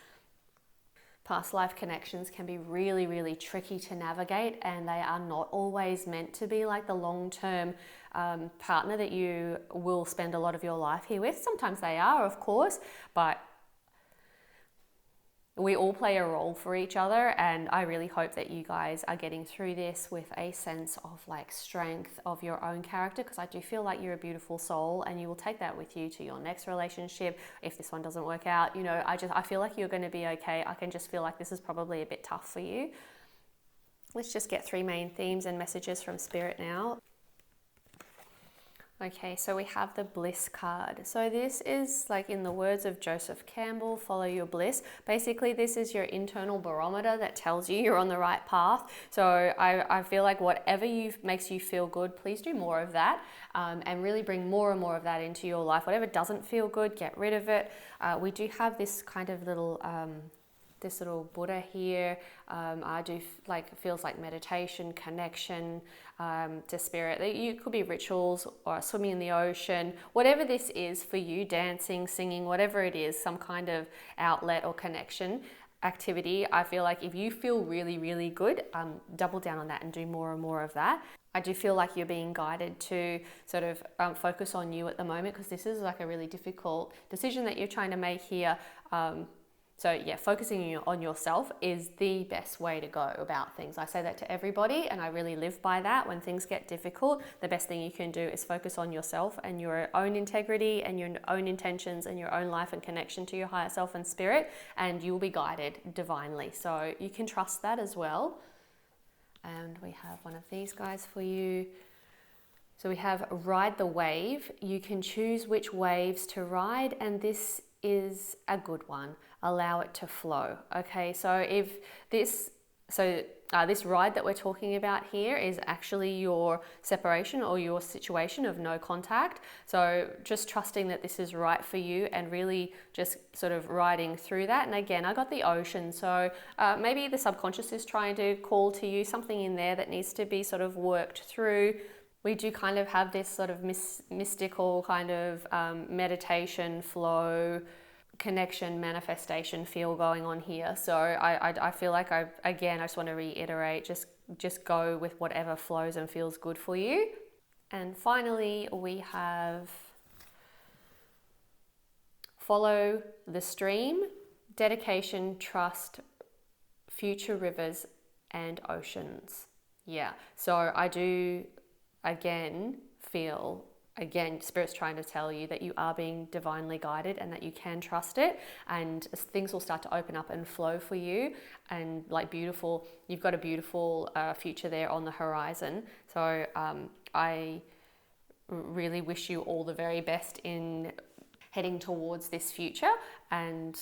Past life connections can be really, really tricky to navigate, and they are not always meant to be like the long-term partner that you will spend a lot of your life here with. Sometimes they are, of course, but we all play a role for each other, and I really hope that you guys are getting through this with a sense of like strength of your own character, because I do feel like you're a beautiful soul, and you will take that with you to your next relationship. If this one doesn't work out, I feel like you're going to be okay. I can just feel like this is probably a bit tough for you. Let's just get 3 main themes and messages from Spirit now. Okay, so we have the bliss card. So this is, like in the words of Joseph Campbell, follow your bliss. Basically, this is your internal barometer that tells you you're on the right path. So I feel like whatever makes you feel good, please do more of that, and really bring more and more of that into your life. Whatever doesn't feel good, get rid of it. We do have this kind of little this little Buddha here. I do feels like meditation, connection to spirit. You could be rituals or swimming in the ocean, whatever this is for you, dancing, singing, whatever it is, some kind of outlet or connection activity. I feel like if you feel really, really good, double down on that and do more and more of that. I do feel like you're being guided to sort of focus on you at the moment, because this is like a really difficult decision that you're trying to make here. So yeah, focusing on yourself is the best way to go about things. I say that to everybody, and I really live by that. When things get difficult, the best thing you can do is focus on yourself and your own integrity and your own intentions and your own life and connection to your higher self and spirit, and you'll be guided divinely. So you can trust that as well. And we have one of these guys for you. So we have ride the wave. You can choose which waves to ride, and this is a good one. Allow it to flow. Okay, so this ride that we're talking about here is actually your separation or your situation of no contact. So just trusting that this is right for you and really just sort of riding through that. And again, I got the ocean. So maybe the subconscious is trying to call to you something in there that needs to be sort of worked through. We do kind of have this sort of mystical kind of meditation flow, connection, manifestation feel going on here. So I feel like I just want to reiterate, just go with whatever flows and feels good for you. And finally, we have follow the stream, dedication, trust, future rivers and oceans. Yeah, so I do feel Spirit's trying to tell you that you are being divinely guided and that you can trust it, and things will start to open up and flow for you, and you've got a beautiful future there on the horizon. So I really wish you all the very best in heading towards this future and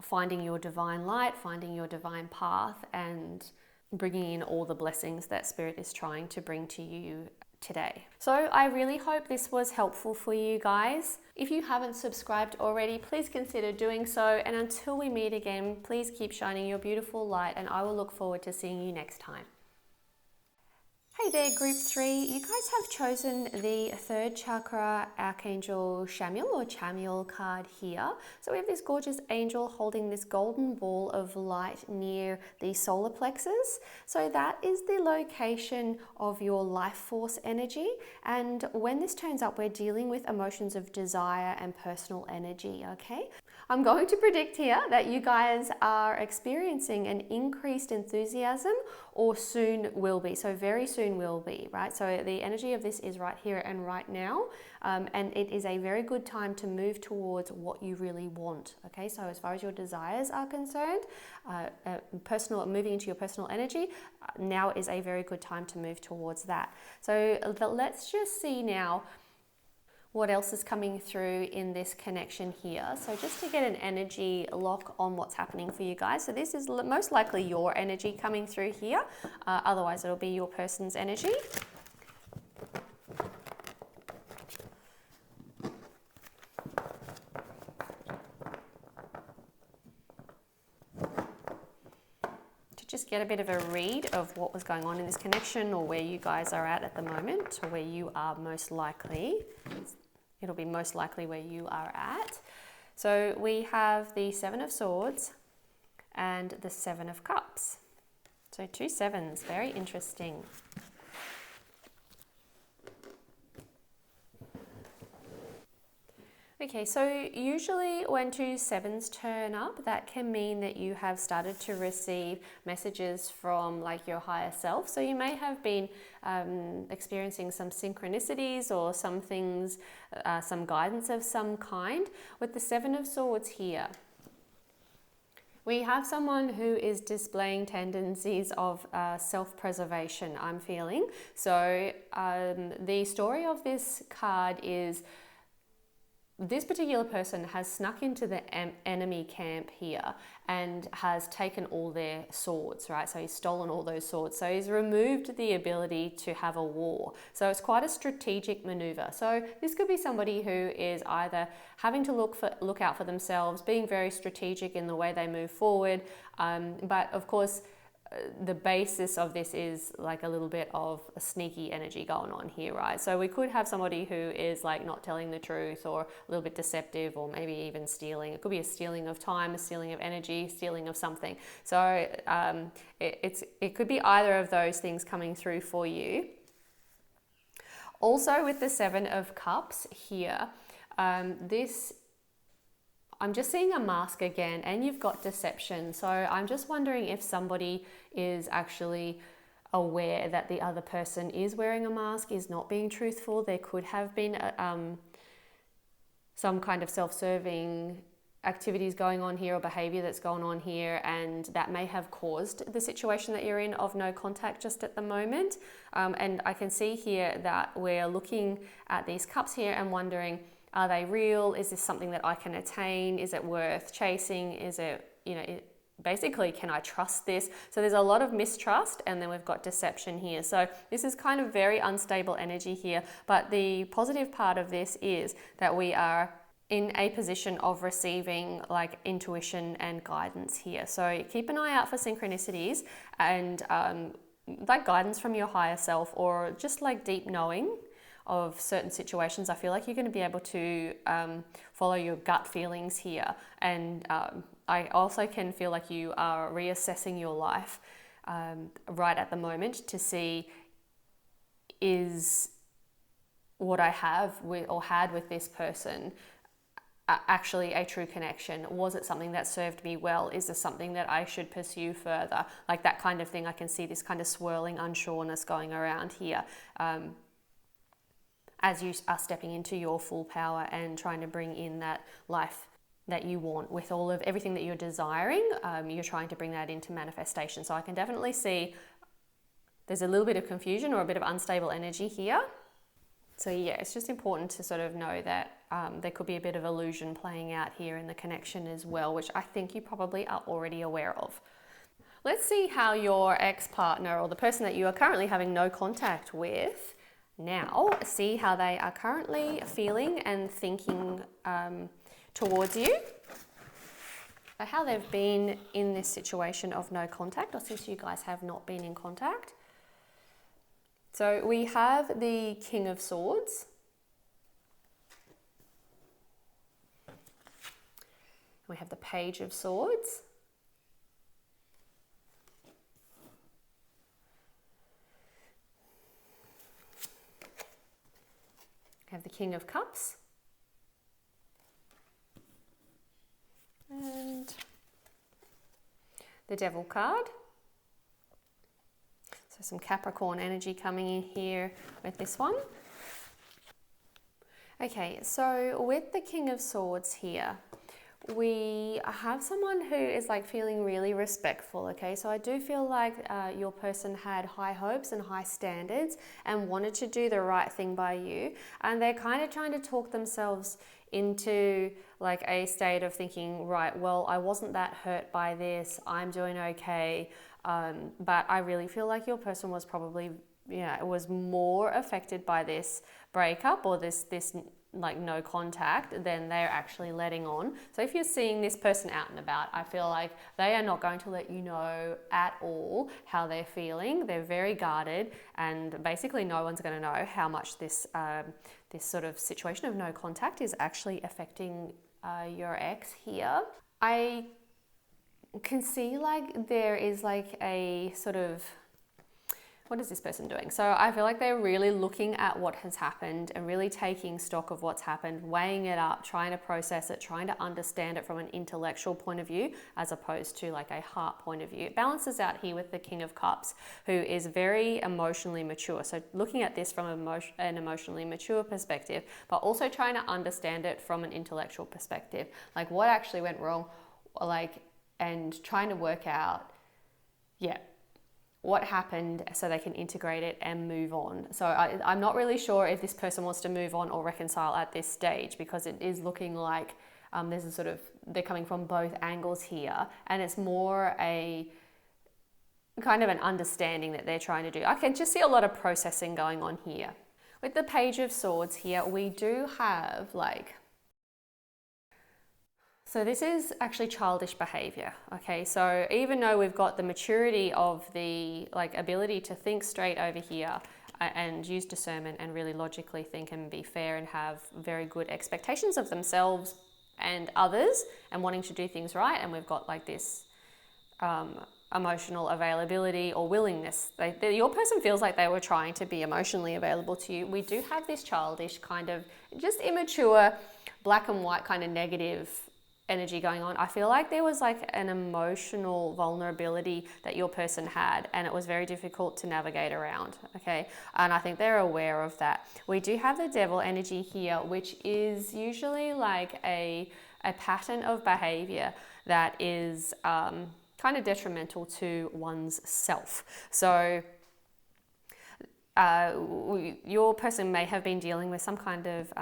finding your divine light, finding your divine path, and bringing in all the blessings that Spirit is trying to bring to you today. So I really hope this was helpful for you guys. If you haven't subscribed already, please consider doing so. And until we meet again, please keep shining your beautiful light, and I will look forward to seeing you next time. Hey there, Group 3. You guys have chosen the third chakra Archangel Chamuel card here. So we have this gorgeous angel holding this golden ball of light near the solar plexus. So that is the location of your life force energy. And when this turns up, we're dealing with emotions of desire and personal energy, okay? I'm going to predict here that you guys are experiencing an increased enthusiasm, or soon will be. So very soon will be, right? So the energy of this is right here and right now. And it is a very good time to move towards what you really want. Okay, so as far as your desires are concerned, moving into your personal energy, now is a very good time to move towards that. So let's just see now what else is coming through in this connection here. So just to get an energy lock on what's happening for you guys. So this is most likely your energy coming through here. Otherwise it'll be your person's energy. To just get a bit of a read of what was going on in this connection, or where you guys are at the moment, or where you are most likely. It'll be most likely where you are at. So we have the Seven of Swords and the Seven of Cups. So 2 sevens, very interesting. Okay, so usually when 2 sevens turn up, that can mean that you have started to receive messages from like your higher self. So you may have been experiencing some synchronicities or some things, some guidance of some kind. With the 7 of Swords here, we have someone who is displaying tendencies of self-preservation, I'm feeling. So the story of this card is this particular person has snuck into the enemy camp here and has taken all their swords, right? So he's stolen all those swords. So he's removed the ability to have a war. So it's quite a strategic maneuver. So this could be somebody who is either having to look out for themselves, being very strategic in the way they move forward. But of course, the basis of this is like a little bit of a sneaky energy going on here, right? So we could have somebody who is like not telling the truth, or a little bit deceptive, or maybe even stealing. It could be a stealing of time, a stealing of energy, stealing of something. So it could be either of those things coming through for you. Also with the Seven of Cups here, this, I'm just seeing a mask again, and you've got deception. So I'm just wondering if somebody is actually aware that the other person is wearing a mask, is not being truthful. There could have been some kind of self-serving activities going on here or behavior that's going on here, and that may have caused the situation that you're in of no contact just at the moment. And I can see here that we're looking at these cups here and wondering, are they real? Is this something that I can attain? Is it worth chasing? Is it, basically, can I trust this? So there's a lot of mistrust, and then we've got deception here. So this is kind of very unstable energy here. But the positive part of this is that we are in a position of receiving like intuition and guidance here. So keep an eye out for synchronicities and like guidance from your higher self, or just like deep knowing of certain situations. I feel like you're going to be able to follow your gut feelings here. And I also can feel like you are reassessing your life right at the moment to see, is what I have with or had with this person actually a true connection? Was it something that served me well? Is this something that I should pursue further? Like that kind of thing. I can see this kind of swirling unsureness going around here as you are stepping into your full power and trying to bring in that life that you want with all of everything that you're desiring. You're trying to bring that into manifestation. So I can definitely see there's a little bit of confusion or a bit of unstable energy here. So yeah, it's just important to sort of know that there could be a bit of illusion playing out here in the connection as well, which I think you probably are already aware of. Let's see how your ex-partner or the person that you are currently having no contact with now, see how they are currently feeling and thinking towards you. So how they've been in this situation of no contact, or since you guys have not been in contact. So we have the King of Swords. We have the Page of Swords. We have the King of Cups. And the Devil card. So some Capricorn energy coming in here with this one. Okay, so with the King of Swords here, we have someone who is like feeling really respectful, okay? So I do feel like your person had high hopes and high standards and wanted to do the right thing by you. And they're kind of trying to talk themselves into like a state of thinking, right, well, I wasn't that hurt by this, I'm doing okay. But I really feel like your person was probably, was more affected by this breakup or this like no contact than they're actually letting on. So if you're seeing this person out and about, I feel like they are not going to let you know at all how they're feeling. They're very guarded, and basically no one's going to know how much this this sort of situation of no contact is actually affecting your ex here. I can see like there is like a sort of, what is this person doing? So I feel like they're really looking at what has happened and really taking stock of what's happened, weighing it up, trying to process it, trying to understand it from an intellectual point of view as opposed to like a heart point of view. It balances out here with the King of Cups, who is very emotionally mature. So looking at this from an emotionally mature perspective, but also trying to understand it from an intellectual perspective, like what actually went wrong, and trying to work out, what happened so they can integrate it and move on. So I'm not really sure if this person wants to move on or reconcile at this stage, because it is looking like there's a sort of, they're coming from both angles here, and it's more a kind of an understanding that they're trying to do. I can just see a lot of processing going on here. With the Page of Swords here, we do have so this is actually childish behavior, okay? So even though we've got the maturity of the ability to think straight over here and use discernment and really logically think and be fair and have very good expectations of themselves and others and wanting to do things right, and we've got like this emotional availability or willingness. Your person feels like they were trying to be emotionally available to you. We do have this childish kind of just immature, black and white kind of negative energy going on. I feel like there was like an emotional vulnerability that your person had, and it was very difficult to navigate around. Okay. And I think they're aware of that. We do have the devil energy here, which is usually like a pattern of behavior that is kind of detrimental to one's self. So your person may have been dealing with some kind of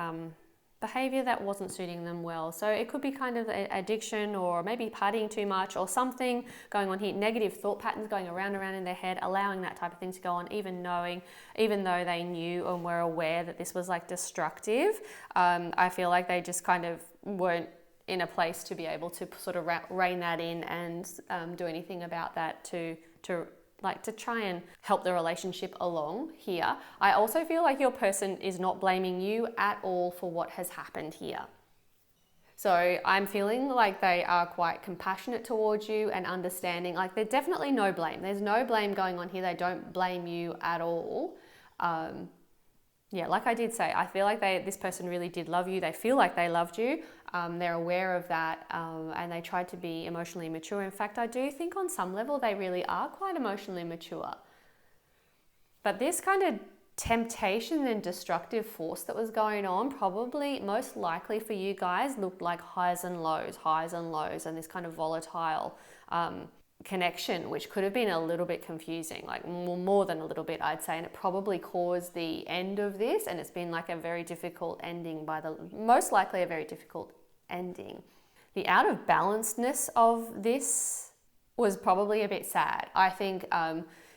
behavior that wasn't suiting them well. So it could be kind of addiction, or maybe partying too much, or something going on here, negative thought patterns going around in their head, allowing that type of thing to go on, even though they knew and were aware that this was like destructive. I feel like they just kind of weren't in a place to be able to sort of rein that in and do anything about that to try and help the relationship along here. I also feel like your person is not blaming you at all for what has happened here. So I'm feeling like they are quite compassionate towards you and understanding. Like, there's definitely no blame. There's no blame going on here. They don't blame you at all. Yeah, like I did say, I feel like this person really did love you. They feel like they loved you. They're aware of that, and they tried to be emotionally mature. In fact, I do think on some level they really are quite emotionally mature. But this kind of temptation and destructive force that was going on, probably most likely for you guys, looked like highs and lows, and this kind of volatile connection, which could have been a little bit confusing, like more than a little bit, I'd say, and it probably caused the end of this, and it's been like a very difficult ending most likely a very difficult ending. The out of balancedness of this was probably a bit sad. I think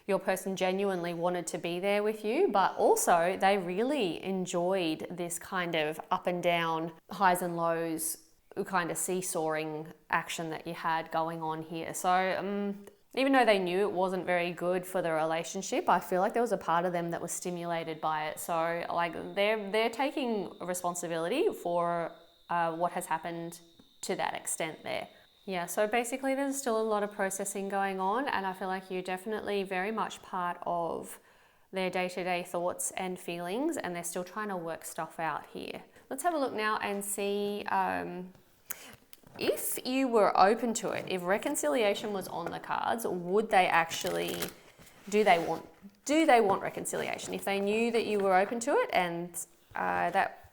your person genuinely wanted to be there with you, but also they really enjoyed this kind of up and down, highs and lows, kind of seesawing action that you had going on here. So even though they knew it wasn't very good for the relationship, I feel like there was a part of them that was stimulated by it. So like they're taking responsibility for what has happened to that extent there. Yeah, so basically there's still a lot of processing going on, and I feel like you're definitely very much part of their day-to-day thoughts and feelings, and they're still trying to work stuff out here. Let's have a look now and see if you were open to it, if reconciliation was on the cards, would they actually, do they want reconciliation? If they knew that you were open to it and that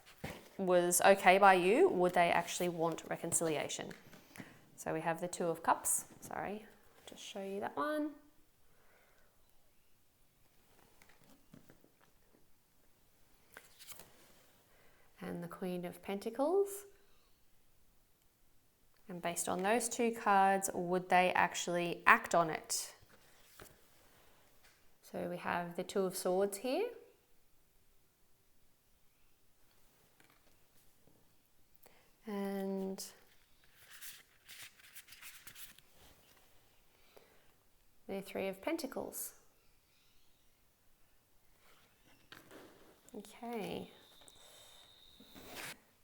was okay by you, would they actually want reconciliation? So we have the Two of Cups. Sorry, just show you that one. And the Queen of Pentacles. And based on those two cards, would they actually act on it? So we have the Two of Swords here. And the Three of Pentacles. Okay.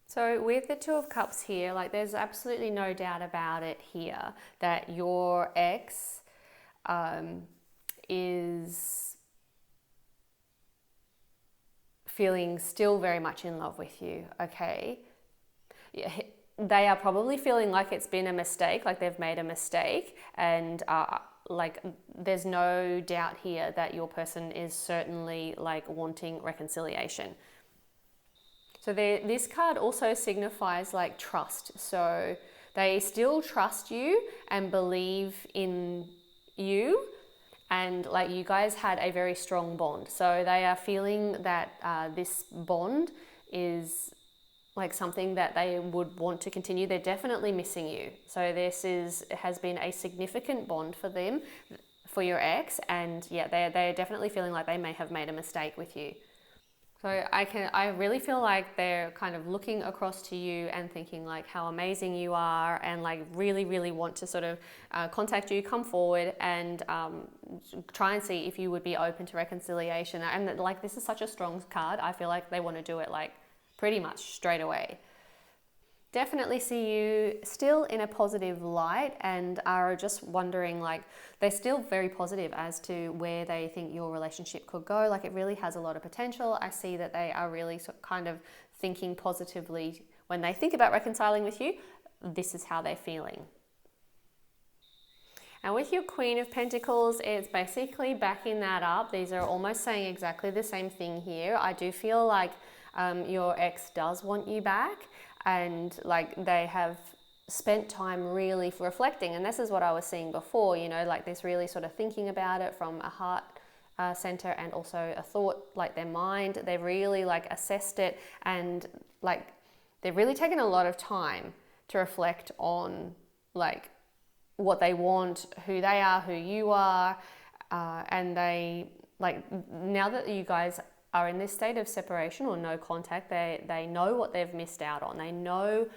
So with the Two of Cups here, like there's absolutely no doubt about it here that your ex is feeling still very much in love with you, okay? Yeah, they are probably feeling like it's been a mistake, like they've made a mistake, and like there's no doubt here that your person is certainly like wanting reconciliation. So this card also signifies like trust. So they still trust you and believe in you, and like you guys had a very strong bond. So they are feeling that this bond is like something that they would want to continue. They're definitely missing you. So this has been a significant bond for them, for your ex, and yeah, they're definitely feeling like they may have made a mistake with you. So I really feel like they're kind of looking across to you and thinking like how amazing you are, and like really, really want to sort of contact you, come forward and try and see if you would be open to reconciliation. And like this is such a strong card. I feel like they want to do it like pretty much straight away. definitely see you still in a positive light and are just wondering, like, they're still very positive as to where they think your relationship could go. Like, it really has a lot of potential. I see that they are really kind of thinking positively when they think about reconciling with you. This is how they're feeling. And with your Queen of Pentacles, it's basically backing that up. These are almost saying exactly the same thing here. I do feel like your ex does want you back, and like they have spent time really reflecting. And this is what I was seeing before, you know, like this really sort of thinking about it from a heart center and also a thought, like their mind. They've really like assessed it, and like they've really taken a lot of time to reflect on like what they want, who they are, who you are, and they like, now that you guys are in this state of separation or no contact, they know what they've missed out on. They know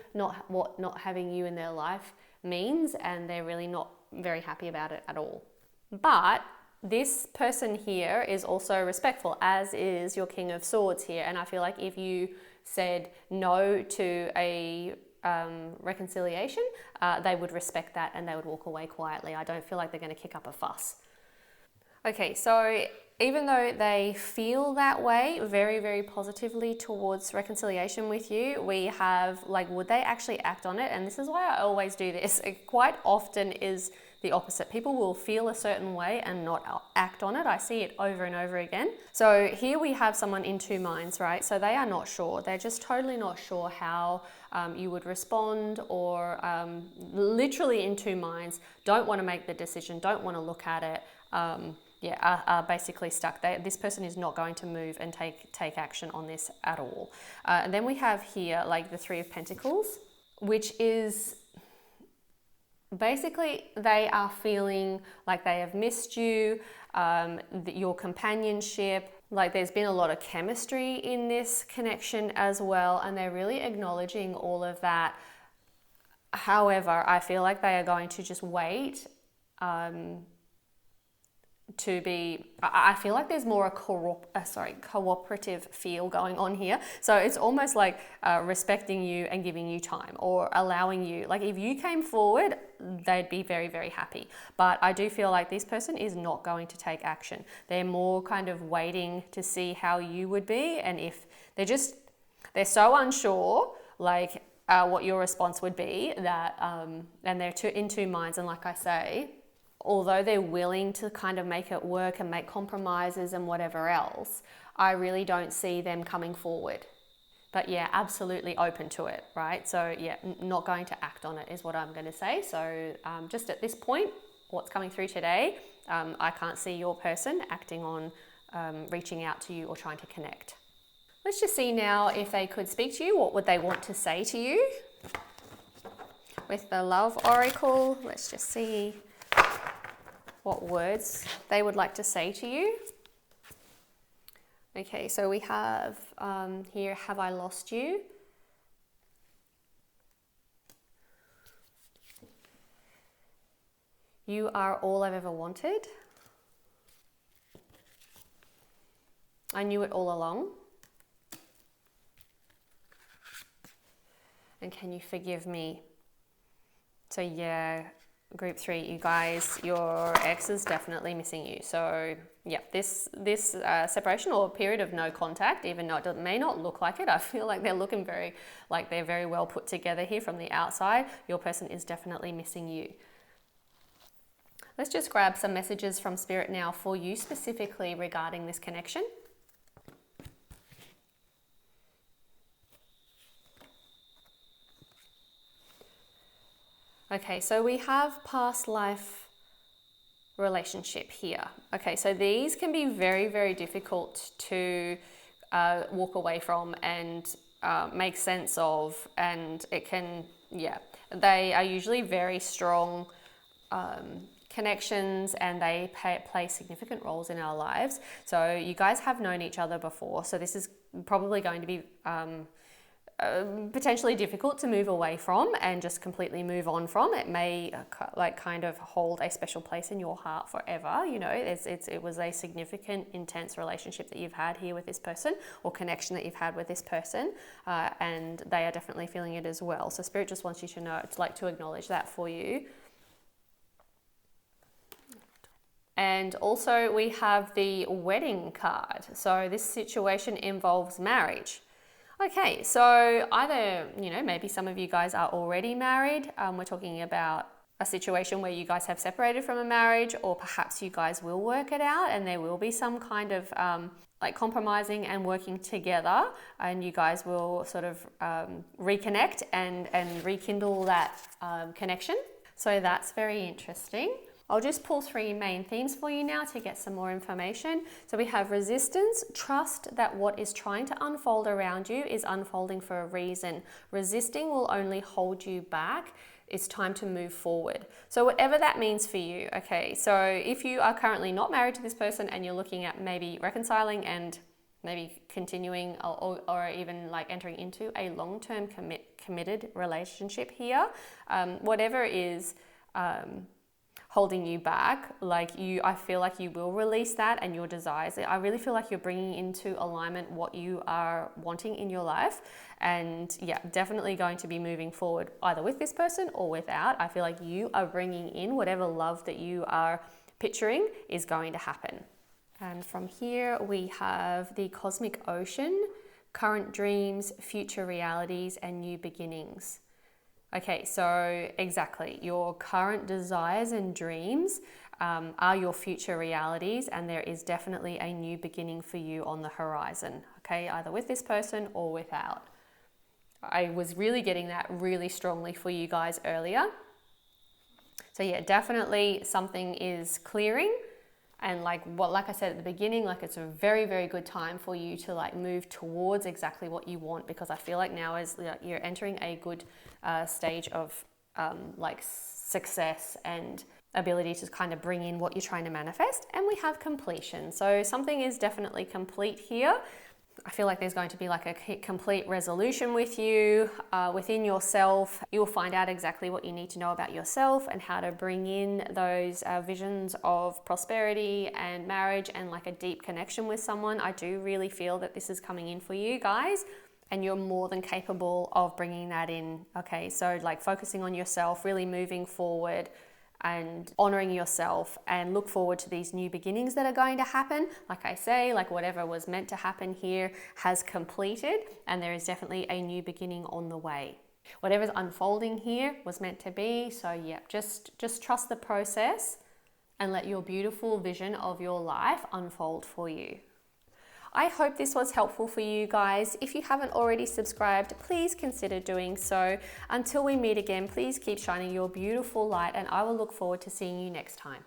what not having you in their life means, and they're really not very happy about it at all. But this person here is also respectful, as is your King of Swords here. And I feel like if you said no to a reconciliation, they would respect that and they would walk away quietly. I don't feel like they're going to kick up a fuss. Okay, so even though they feel that way very, very positively towards reconciliation with you, we have like, would they actually act on it? And this is why I always do this. It quite often is the opposite. People will feel a certain way and not act on it. I see it over and over again. So here we have someone in two minds, right? So they are not sure. They're just totally not sure how you would respond, or literally in two minds, don't want to make the decision, don't want to look at it. Are basically stuck. This person is not going to move and take action on this at all. And then we have here like the Three of Pentacles, which is basically they are feeling like they have missed you, your companionship. Like there's been a lot of chemistry in this connection as well, and they're really acknowledging all of that. However, I feel like they are going to just wait to be, I feel like there's more a cooperative feel going on here. So it's almost like respecting you and giving you time, or allowing you, like if you came forward, they'd be very, very happy. But I do feel like this person is not going to take action. They're more kind of waiting to see how you would be. And if they're so unsure, like what your response would be, that, and they're in two minds. And like I say, although they're willing to kind of make it work and make compromises and whatever else, I really don't see them coming forward. But yeah, absolutely open to it, right? So yeah, not going to act on it is what I'm going to say. So just at this point, what's coming through today, I can't see your person acting on reaching out to you or trying to connect. Let's just see now if they could speak to you. What would they want to say to you? With the Love Oracle, let's just see what words they would like to say to you. Okay, so we have here, have I lost you? You are all I've ever wanted. I knew it all along. And can you forgive me? So yeah, group 3, you guys, your ex is definitely missing you. So yeah, this separation or period of no contact, even though it may not look like it, I feel like they're looking very, like they're very well put together here from the outside. Your person is definitely missing you. Let's just grab some messages from Spirit now for you specifically regarding this connection. Okay, so we have past life relationship here. Okay, so these can be very, very difficult to walk away from and make sense of, and it can, yeah, they are usually very strong connections, and they play significant roles in our lives. So you guys have known each other before, so this is probably going to be potentially difficult to move away from and just completely move on from. It may like kind of hold a special place in your heart forever. You know, it was a significant, intense relationship that you've had here with this person, or connection that you've had with this person, and they are definitely feeling it as well. So Spirit just wants you to know, to acknowledge that for you. And also we have the wedding card. So this situation involves marriage. Okay, so either, you know, maybe some of you guys are already married. We're talking about a situation where you guys have separated from a marriage, or perhaps you guys will work it out and there will be some kind of like compromising and working together, and you guys will sort of reconnect and rekindle that connection. So that's very interesting. I'll just pull 3 main themes for you now to get some more information. So we have resistance, trust that what is trying to unfold around you is unfolding for a reason. Resisting will only hold you back. It's time to move forward. So whatever that means for you, okay? So if you are currently not married to this person and you're looking at maybe reconciling and maybe continuing or even like entering into a long-term committed relationship here, whatever is holding you back, I feel like you will release that and your desires. I really feel like you're bringing into alignment what you are wanting in your life, and yeah, definitely going to be moving forward either with this person or without. I feel like you are bringing in whatever love that you are picturing is going to happen. And from here we have the cosmic ocean, current dreams, future realities, and new beginnings. Okay, so exactly, your current desires and dreams are your future realities, and there is definitely a new beginning for you on the horizon, okay, either with this person or without. I was really getting that really strongly for you guys earlier. So yeah, definitely something is clearing. And like I said at the beginning, like it's a very, very good time for you to like move towards exactly what you want, because I feel like now is you're entering a good stage of like success and ability to kind of bring in what you're trying to manifest. And we have completion. So something is definitely complete here. I feel like there's going to be like a complete resolution with you within yourself. You'll find out exactly what you need to know about yourself and how to bring in those visions of prosperity and marriage and like a deep connection with someone. I do really feel that this is coming in for you guys, and you're more than capable of bringing that in. Okay, so like focusing on yourself, really moving forward and honoring yourself, and look forward to these new beginnings that are going to happen. Like I say, like whatever was meant to happen here has completed, and there is definitely a new beginning on the way. Whatever's unfolding here was meant to be. So yeah, just trust the process and let your beautiful vision of your life unfold for you. I hope this was helpful for you guys. If you haven't already subscribed, please consider doing so. Until we meet again, please keep shining your beautiful light, and I will look forward to seeing you next time.